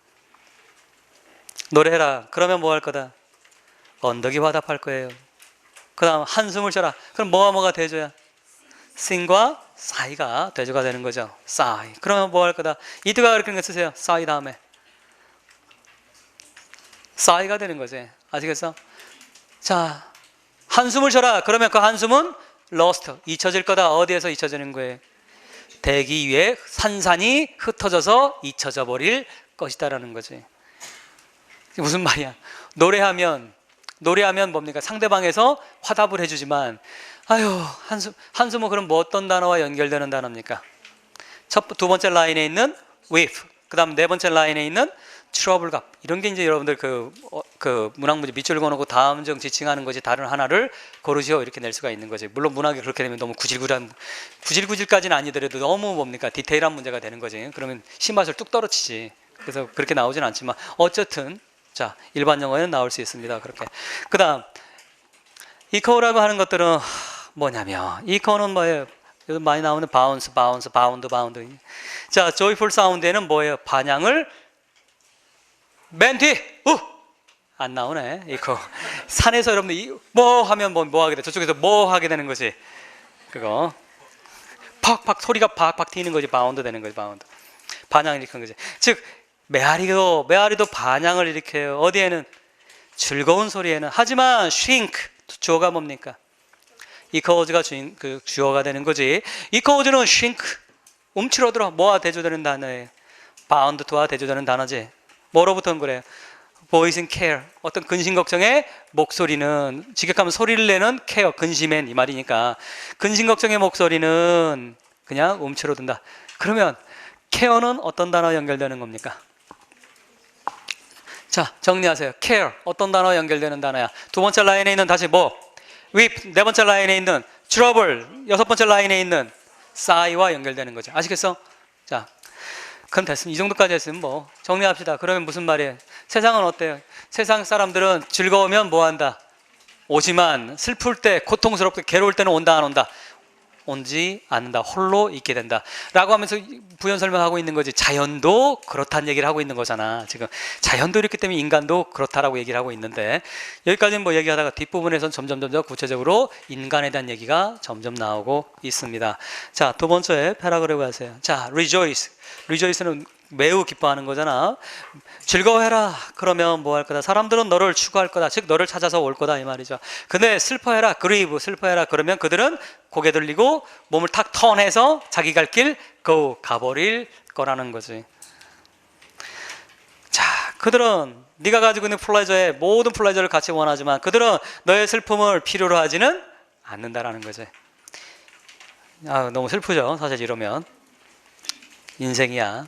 노래해라. 그러면 뭐 할 거다? 언덕이 화답할 거예요. 그 다음 한숨을 쉬어라. 그럼 뭐가 대조야? sing과 sigh가 대조가 되는 거죠. sigh. 그러면 뭐 할 거다? 이드가 가르치는 거 쓰세요. sigh 다음에 sigh가 되는 거지. 아시겠어? 자, 한숨을 쉬어라. 그러면 그 한숨은 lost, 잊혀질 거다. 어디에서 잊혀지는 거예요? 대기 위에 산산이 흩어져서 잊혀져 버릴 것이다라는 거지. 무슨 말이야? 노래하면 뭡니까? 상대방에서 화답을 해주지만, 아유, 한숨은 그럼 뭐 어떤 단어와 연결되는 단어입니까? 두 번째 라인에 있는 with, 그 다음 네 번째 라인에 있는 트러블갑. 이런 게 이제 여러분들 그 문학문제 밑줄 그어놓고 다음 중 지칭하는 것이 다른 하나를 고르시오. 이렇게 낼 수가 있는 거지. 물론 문학이 그렇게 되면 너무 구질구질까지는 아니더라도 너무 뭡니까? 디테일한 문제가 되는 거지. 그러면 신맛을 뚝 떨어지지. 그래서 그렇게 나오진 않지만, 어쨌든, 자, 일반 영어에는 나올 수 있습니다. 그렇게. 그 다음, echo라고 하는 것들은 뭐냐면, echo는 뭐예요? 요즘 많이 나오는 bounce, bound. 자, joyful sound에는 뭐예요? 반향을 맨 뒤, 안 나오네, echo. 산에서 여러분들 뭐 하면 뭐 하게 돼? 저쪽에서 뭐 하게 되는 거지? 그거. 팍팍, 소리가 팍팍 튀는 거지, bound 되는 거지, bound. 반향을 일으키는 거지. 즉, 메아리도 반향을 일으켜요. 어디에는? 즐거운 소리에는. 하지만 shrink, 주어가 뭡니까? echo가 주어가 되는 거지. echo는 shrink, 움츠러들어. 뭐와 대조되는 단어예요? bound to와 대조되는 단어지. 뭐로부터는 그래요? voicing care, 어떤 근심 걱정의 목소리는, 직역하면 소리를 내는 care, 근심엔 이 말이니까 근심 걱정의 목소리는 그냥 움츠러든다. 그러면 care는 어떤 단어와 연결되는 겁니까? 자, 정리하세요. care, 어떤 단어와 연결되는 단어야? 두 번째 라인에 있는 다시 뭐? with, 네 번째 라인에 있는 trouble, 여섯 번째 라인에 있는 sigh와 연결되는 거죠. 아시겠어? 자, 그럼 됐습니다. 이 정도까지 했으면 뭐 정리합시다. 그러면 무슨 말이에요? 세상은 어때요? 세상 사람들은 즐거우면 뭐 한다? 오지만 슬플 때, 고통스럽게 괴로울 때는 온다 안 온다? 온지 않는다. 홀로 있게 된다. 라고 하면서 부연 설명하고 있는 거지. 자연도 그렇다는 얘기를 하고 있는 거잖아. 지금 자연도 이렇기 때문에 인간도 그렇다라고 얘기를 하고 있는데, 여기까지는 뭐 얘기하다가 뒷부분에선 점점 구체적으로 인간에 대한 얘기가 점점 나오고 있습니다. 자, 두 번째 패러그래프 하세요. 자, rejoice. rejoice는 매우 기뻐하는 거잖아. 즐거워해라. 그러면 뭐 할 거다? 사람들은 너를 추구할 거다. 즉 너를 찾아서 올 거다 이 말이죠. 근데 슬퍼해라. grieve. 슬퍼해라. 그러면 그들은 고개 들리고 몸을 탁 턴해서 자기 갈 길 가버릴 거라는 거지. 자, 그들은 네가 가지고 있는 플레저의 모든 플레저를 같이 원하지만 그들은 너의 슬픔을 필요로 하지는 않는다라는 거지. 아, 너무 슬프죠. 사실 이러면 인생이야.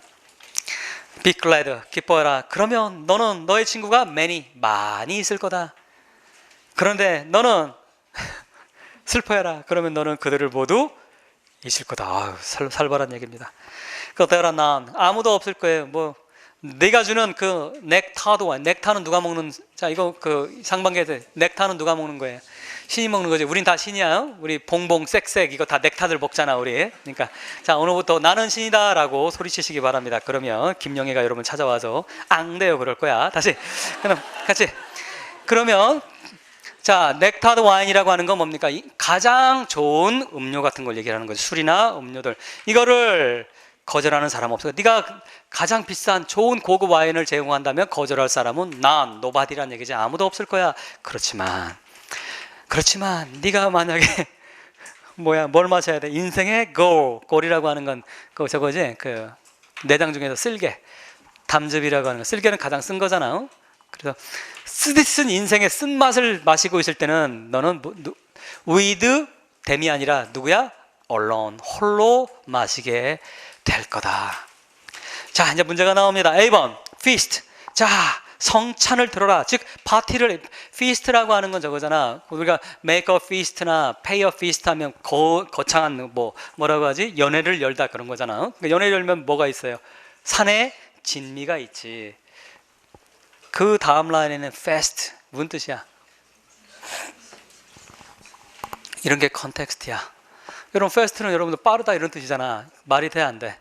Be glad, 기뻐해라. 그러면 너는 너의 친구가 많이 있을 거다. 그런데 너는 슬퍼해라. 그러면 너는 그들을 모두 있을 거다. 아유, 살벌한 얘기입니다. 그때라 난 아무도 없을 거예요. 뭐 네가 주는 그 넥타도 와인. 넥타는 누가 먹는? 자, 이거 그 상반기에 넥타는 누가 먹는 거예요? 신이 먹는 거지. 우린 다 신이야. 우리 봉봉 쌕쌕 이거 다 넥타들 먹잖아 우리. 그러니까 자, 오늘부터 나는 신이다라고 소리치시기 바랍니다. 그러면 김영애가 여러분 찾아와서 앙대요 그럴 거야. 다시 그럼 같이. 그러면 자, 넥타드 와인이라고 하는 건 뭡니까? 가장 좋은 음료 같은 걸 얘기하는 거죠. 술이나 음료들. 이거를 거절하는 사람 없어요. 네가 가장 비싼 좋은 고급 와인을 제공한다면 거절할 사람은 nobody란 얘기지. 아무도 없을 거야. 그렇지만 네가 만약에 뭘 마셔야 돼? 인생의 골이라고 하는 건 저거지. 그 내장 중에서 쓸개, 담즙이라고 하는 거. 쓸개는 가장 쓴 거잖아. 그래서 쓴 인생의 쓴맛을 마시고 있을 때는 너는 with them이 아니라 누구야? alone, 홀로 마시게 될 거다. 자, 이제 문제가 나옵니다. A번 feast. 자, 성찬을 들어라. 즉 파티를, feast라고 하는 건 저거잖아. 우리가 make a feast나 pay a feast 하면 거창한 뭐라고 하지? 연회를 열다 그런 거잖아. 그러니까 연회를 열면 뭐가 있어요? 산에 진미가 있지. 그 다음 라인에는 fast 무슨 뜻이야? 이런 게 컨텍스트야. 여러분 fast는 여러분들 빠르다 이런 뜻이잖아. 말이 돼 안 돼?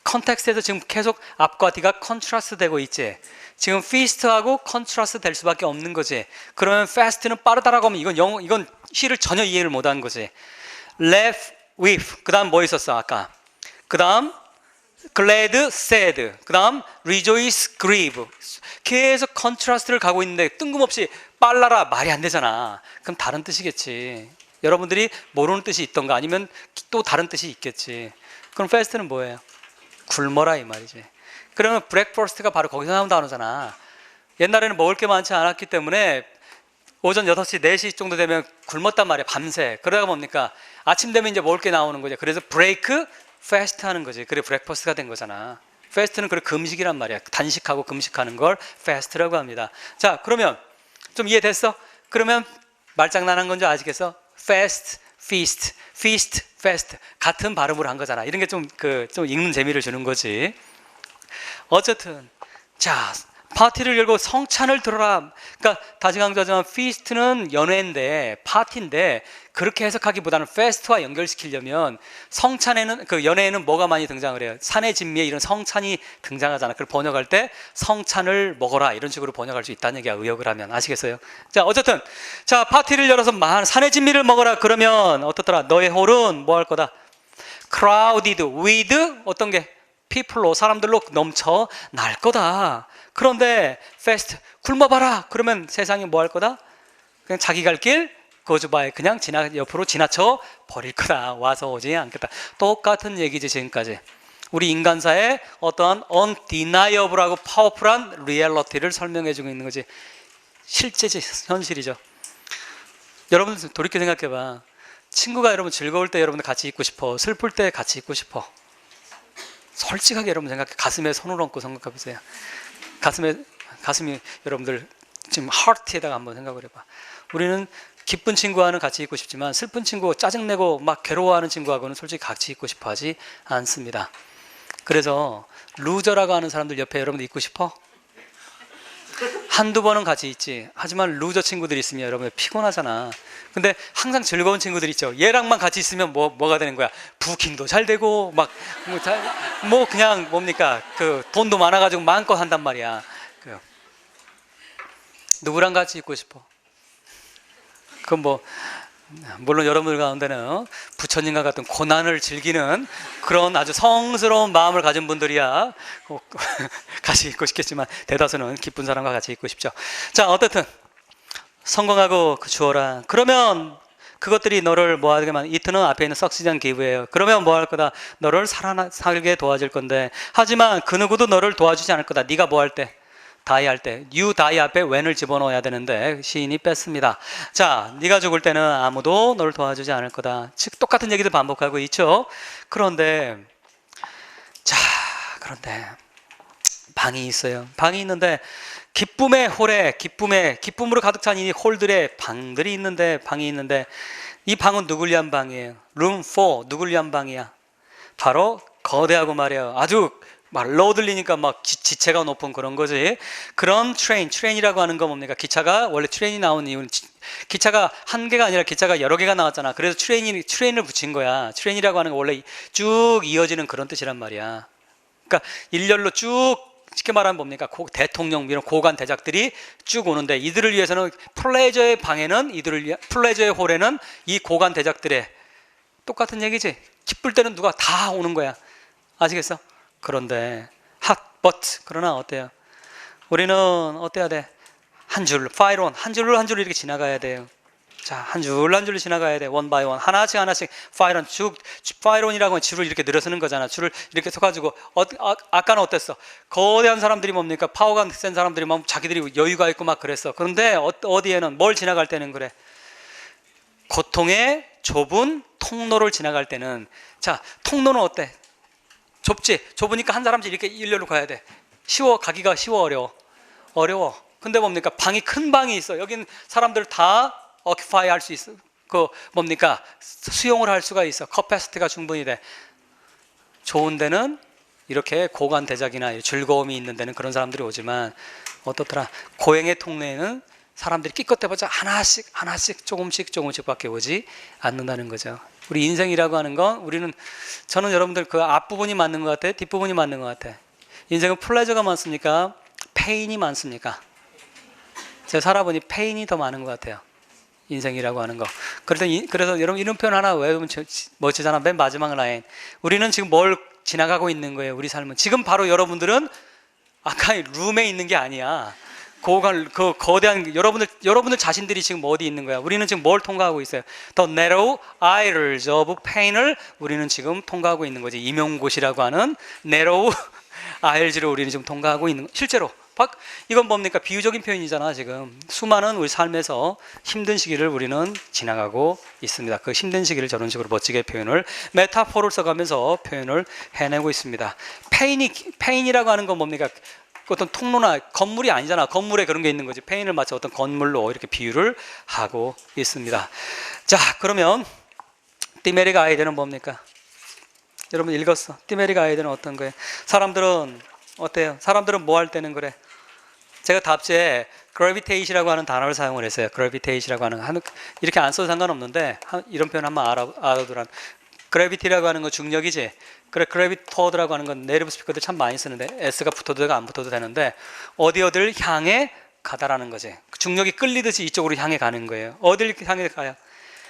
컨텍스트에서 지금 계속 앞과 뒤가 컨트라스트 되고 있지. 지금 feast하고 컨트라스트 될 수밖에 없는 거지. 그러면 fast는 빠르다라고 하면 이건 시를 전혀 이해를 못한 거지. laugh with 그 다음 뭐 있었어 아까? 그 다음 glad, sad 그 다음 rejoice, grieve 계속 컨트라스트를 가고 있는데 뜬금없이 빨라라 말이 안 되잖아. 그럼 다른 뜻이겠지. 여러분들이 모르는 뜻이 있던가 아니면 또 다른 뜻이 있겠지. 그럼 fast는 뭐예요? 굶어라 이 말이지. 그러면 breakfast가 바로 거기서 나온 단어잖아. 옛날에는 먹을 게 많지 않았기 때문에 오전 6시, 4시 정도 되면 굶었단 말이야 밤새. 그러다가 뭡니까? 아침 되면 이제 먹을 게 나오는 거죠. 그래서 break fast 하는 거지. 그래 breakfast가 된 거잖아. fast는 그래 금식이란 말이야. 단식하고 금식하는 걸 fast라고 합니다. 자 그러면 좀 이해됐어? 그러면 말장난한 건지 아시겠어? fast, feast, feast, fast 같은 발음으로 한 거잖아. 이런 게 좀 읽는 재미를 주는 거지. 어쨌든 자 파티를 열고 성찬을 들어라. 그러니까 다시 강조하지만 feast는 연회인데 파티인데 그렇게 해석하기보다는 fest와 연결시키려면 성찬에는 그 연회에는 뭐가 많이 등장을 해요? 산의 진미에 이런 성찬이 등장하잖아. 그걸 번역할 때 성찬을 먹어라 이런 식으로 번역할 수 있다는 얘기야. 의역을 하면 아시겠어요? 자 어쨌든 자 파티를 열어서 산의 진미를 먹어라. 그러면 어떻더라? 너의 홀은 뭐 할 거다? crowded with 어떤 게? people로 사람들로 넘쳐 날 거다. 그런데 fast 굶어봐라. 그러면 세상이 뭐 할 거다? 그냥 자기 갈 길 거주바에 그냥 옆으로 지나쳐 버릴 거다. 와서 오지 않겠다. 똑같은 얘기지 지금까지. 우리 인간사의 어떠한 undeniable하고 파워풀한 리얼리티를 설명해주고 있는 거지. 실제지 현실이죠. 여러분 돌이켜 생각해봐. 친구가 여러분 즐거울 때 여러분들 같이 있고 싶어. 슬플 때 같이 있고 싶어. 솔직하게 여러분 생각해. 가슴에 손을 얹고 생각해보세요. 가슴이 여러분들 지금 하트에다가 한번 생각을 해봐. 우리는 기쁜 친구와는 같이 있고 싶지만 슬픈 친구 짜증내고 막 괴로워하는 친구하고는 솔직히 같이 있고 싶어 하지 않습니다. 그래서 루저라고 하는 사람들 옆에 여러분들 있고 싶어? 한두 번은 같이 있지. 하지만 루저 친구들이 있으면 여러분 피곤하잖아. 근데 항상 즐거운 친구들 있죠. 얘랑만 같이 있으면 뭐가 되는 거야? 부킹도 잘 되고 그냥 뭡니까? 그 돈도 많아가지고 마음껏 한단 말이야. 누구랑 같이 있고 싶어? 그건 물론 여러분들 가운데는 부처님과 같은 고난을 즐기는 그런 아주 성스러운 마음을 가진 분들이야 같이 있고 싶겠지만 대다수는 기쁜 사람과 같이 있고 싶죠. 자 어쨌든 성공하고 주어라. 그러면 그것들이 너를 뭐 하게만 이트는 앞에 있는 succeed and give예요. 그러면 뭐 할 거다? 너를 살게 도와줄 건데 하지만 그 누구도 너를 도와주지 않을 거다. 네가 뭐 할 때? die 할 때 you die 앞에 when을 집어넣어야 되는데 시인이 뺐습니다. 자, 네가 죽을 때는 아무도 너를 도와주지 않을 거다. 즉 똑같은 얘기도 반복하고 있죠. 그런데 방이 있어요. 방이 있는데 기쁨의 홀에 기쁨으로 가득 찬 이 홀들의 방이 있는데 이 방은 누굴 위한 방이에요? room for 누굴 위한 방이야? 바로 거대하고 말이에요. 아주 말로 들리니까 막 지체가 높은 그런 거지. 그런 트레인이라고 하는 건 뭡니까? 기차가 원래 트레인이 나온 이유는 기차가 한 개가 아니라 기차가 여러 개가 나왔잖아. 그래서 트레인을 붙인 거야. 트레인이라고 하는 건 원래 쭉 이어지는 그런 뜻이란 말이야. 그러니까 일렬로 쭉 쉽게 말하면 뭡니까? 대통령 이런 고관 대작들이 쭉 오는데 이들을 위해서는 플레저의 홀에는 이 고관 대작들의 똑같은 얘기지. 기쁠 때는 누가 다 오는 거야. 아시겠어? 그런데 그러나 어때요? 우리는 어때야 돼? 한 줄로 이렇게 지나가야 돼요. 자, 한 줄로 지나가야 돼. one by one 하나씩 파이론이라고 하면 줄을 이렇게 늘어서는 거잖아. 줄을 이렇게 서가지고 아까는 어땠어? 거대한 사람들이 뭡니까? 파워가 센 사람들이 막 자기들이 여유가 있고 막 그랬어. 그런데 어디에는 뭘 지나갈 때는 그래? 고통의 좁은 통로를 지나갈 때는 자, 통로는 어때? 좁으니까 한 사람씩 이렇게 일렬로 가야 돼. 가기가 쉬워, 어려워. 근데 뭡니까? 큰 방이 있어. 여긴 사람들 다 occupy 할 수 있어. 수용을 할 수가 있어. 캐패시티가 충분히 돼. 좋은 데는 이렇게 고관 대작이나 즐거움이 있는 데는 그런 사람들이 오지만 어떻더라? 고행의 통로에는 사람들이 끼껏대보자 하나씩 조금씩밖에 오지 않는다는 거죠. 우리 인생이라고 하는 건 저는 여러분들 그 앞부분이 맞는 것 같아요? 뒷부분이 맞는 것 같아요? 인생은 플레저가 많습니까? 페인이 많습니까? 제가 살아보니 페인이 더 많은 것 같아요. 인생이라고 하는 거. 그래서 여러분 이런 표현 하나 외우면 멋지잖아. 맨 마지막 라인. 우리는 지금 뭘 지나가고 있는 거예요? 우리 삶은. 지금 바로 여러분들은 아까 룸에 있는 게 아니야. 그 거대한 여러분들 자신들이 지금 어디 있는 거야? 우리는 지금 뭘 통과하고 있어요? The narrow aisles of pain을 우리는 지금 통과하고 있는 거지. 임용고시라고 하는 narrow aisle를 우리는 지금 통과하고 있는 거. 실제로 이건 뭡니까? 비유적인 표현이잖아. 지금 수많은 우리 삶에서 힘든 시기를 우리는 지나가고 있습니다. 그 힘든 시기를 저런 식으로 멋지게 표현을 메타포를 써가면서 표현을 해내고 있습니다. 페인이라고 하는 건 뭡니까? 어떤 통로나 건물이 아니잖아. 건물에 그런 게 있는 거지. 페인을 마치 어떤 건물로 이렇게 비유를 하고 있습니다. 자, 그러면 디메릭 아이디어는 뭡니까? 여러분 읽었어. 디메릭 아이디어는 어떤 거예요? 사람들은 어때요? 사람들은 뭐 할 때는 그래? 제가 답지에 gravitation이라고 하는 단어를 사용을 했어요. gravitation이라고 하는 이렇게 안 써도 상관없는데 이런 표현 한번 알아두란. gravity라고 하는 건 중력이지. 그래, gravitator라고 하는 건 네이티브 스피커들 참 많이 쓰는데 S가 붙어도 되고 안 붙어도 되는데 어디를 향해 가다라는 거지. 중력이 끌리듯이 이쪽으로 향해 가는 거예요. 어디를 향해 가요?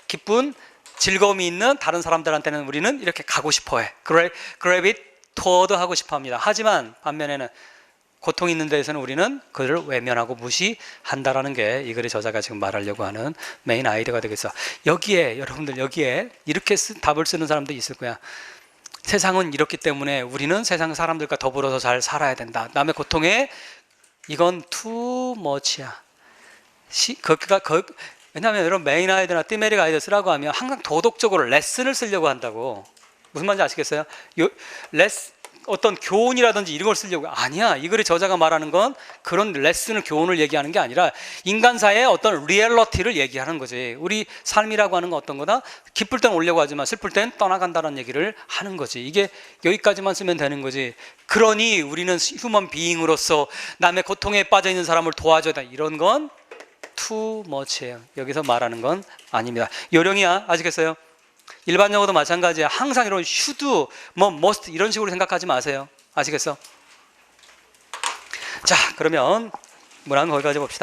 기쁜 즐거움이 있는 다른 사람들한테는 우리는 이렇게 가고 싶어해. gravitator도 하고 싶어합니다. 하지만 반면에는 고통 있는 데에서는 우리는 그를 외면하고 무시한다라는 게 이 글의 저자가 지금 말하려고 하는 메인 아이디어가 되겠어. 여러분들 이렇게 답을 쓰는 사람도 있을 거야. 세상은 이렇기 때문에 우리는 세상 사람들과 더불어서 잘 살아야 된다. 남의 고통에 이건 too much야. 왜냐하면 여러분 메인 아이디어나 디메릭 아이디어 쓰라고 하면 항상 도덕적으로 레슨을 쓰려고 한다고. 무슨 말인지 아시겠어요? 어떤 교훈이라든지 이런 걸 쓰려고. 아니야. 이 글의 저자가 말하는 건 그런 레슨을, 교훈을 얘기하는 게 아니라 인간사의 어떤 리얼리티를 얘기하는 거지. 우리 삶이라고 하는 건 어떤 거다? 기쁠 땐 오려고 하지만 슬플 땐 떠나간다는 얘기를 하는 거지. 이게 여기까지만 쓰면 되는 거지. 그러니 우리는 휴먼 비잉으로서 남의 고통에 빠져 있는 사람을 도와줘야 돼. 이런 건 too much예요. 여기서 말하는 건 아닙니다. 요령이야. 아시겠어요? 일반 영어도 마찬가지야. 항상 이런 should, must 이런 식으로 생각하지 마세요. 아시겠어? 자, 그러면 문항 거기까지 봅시다.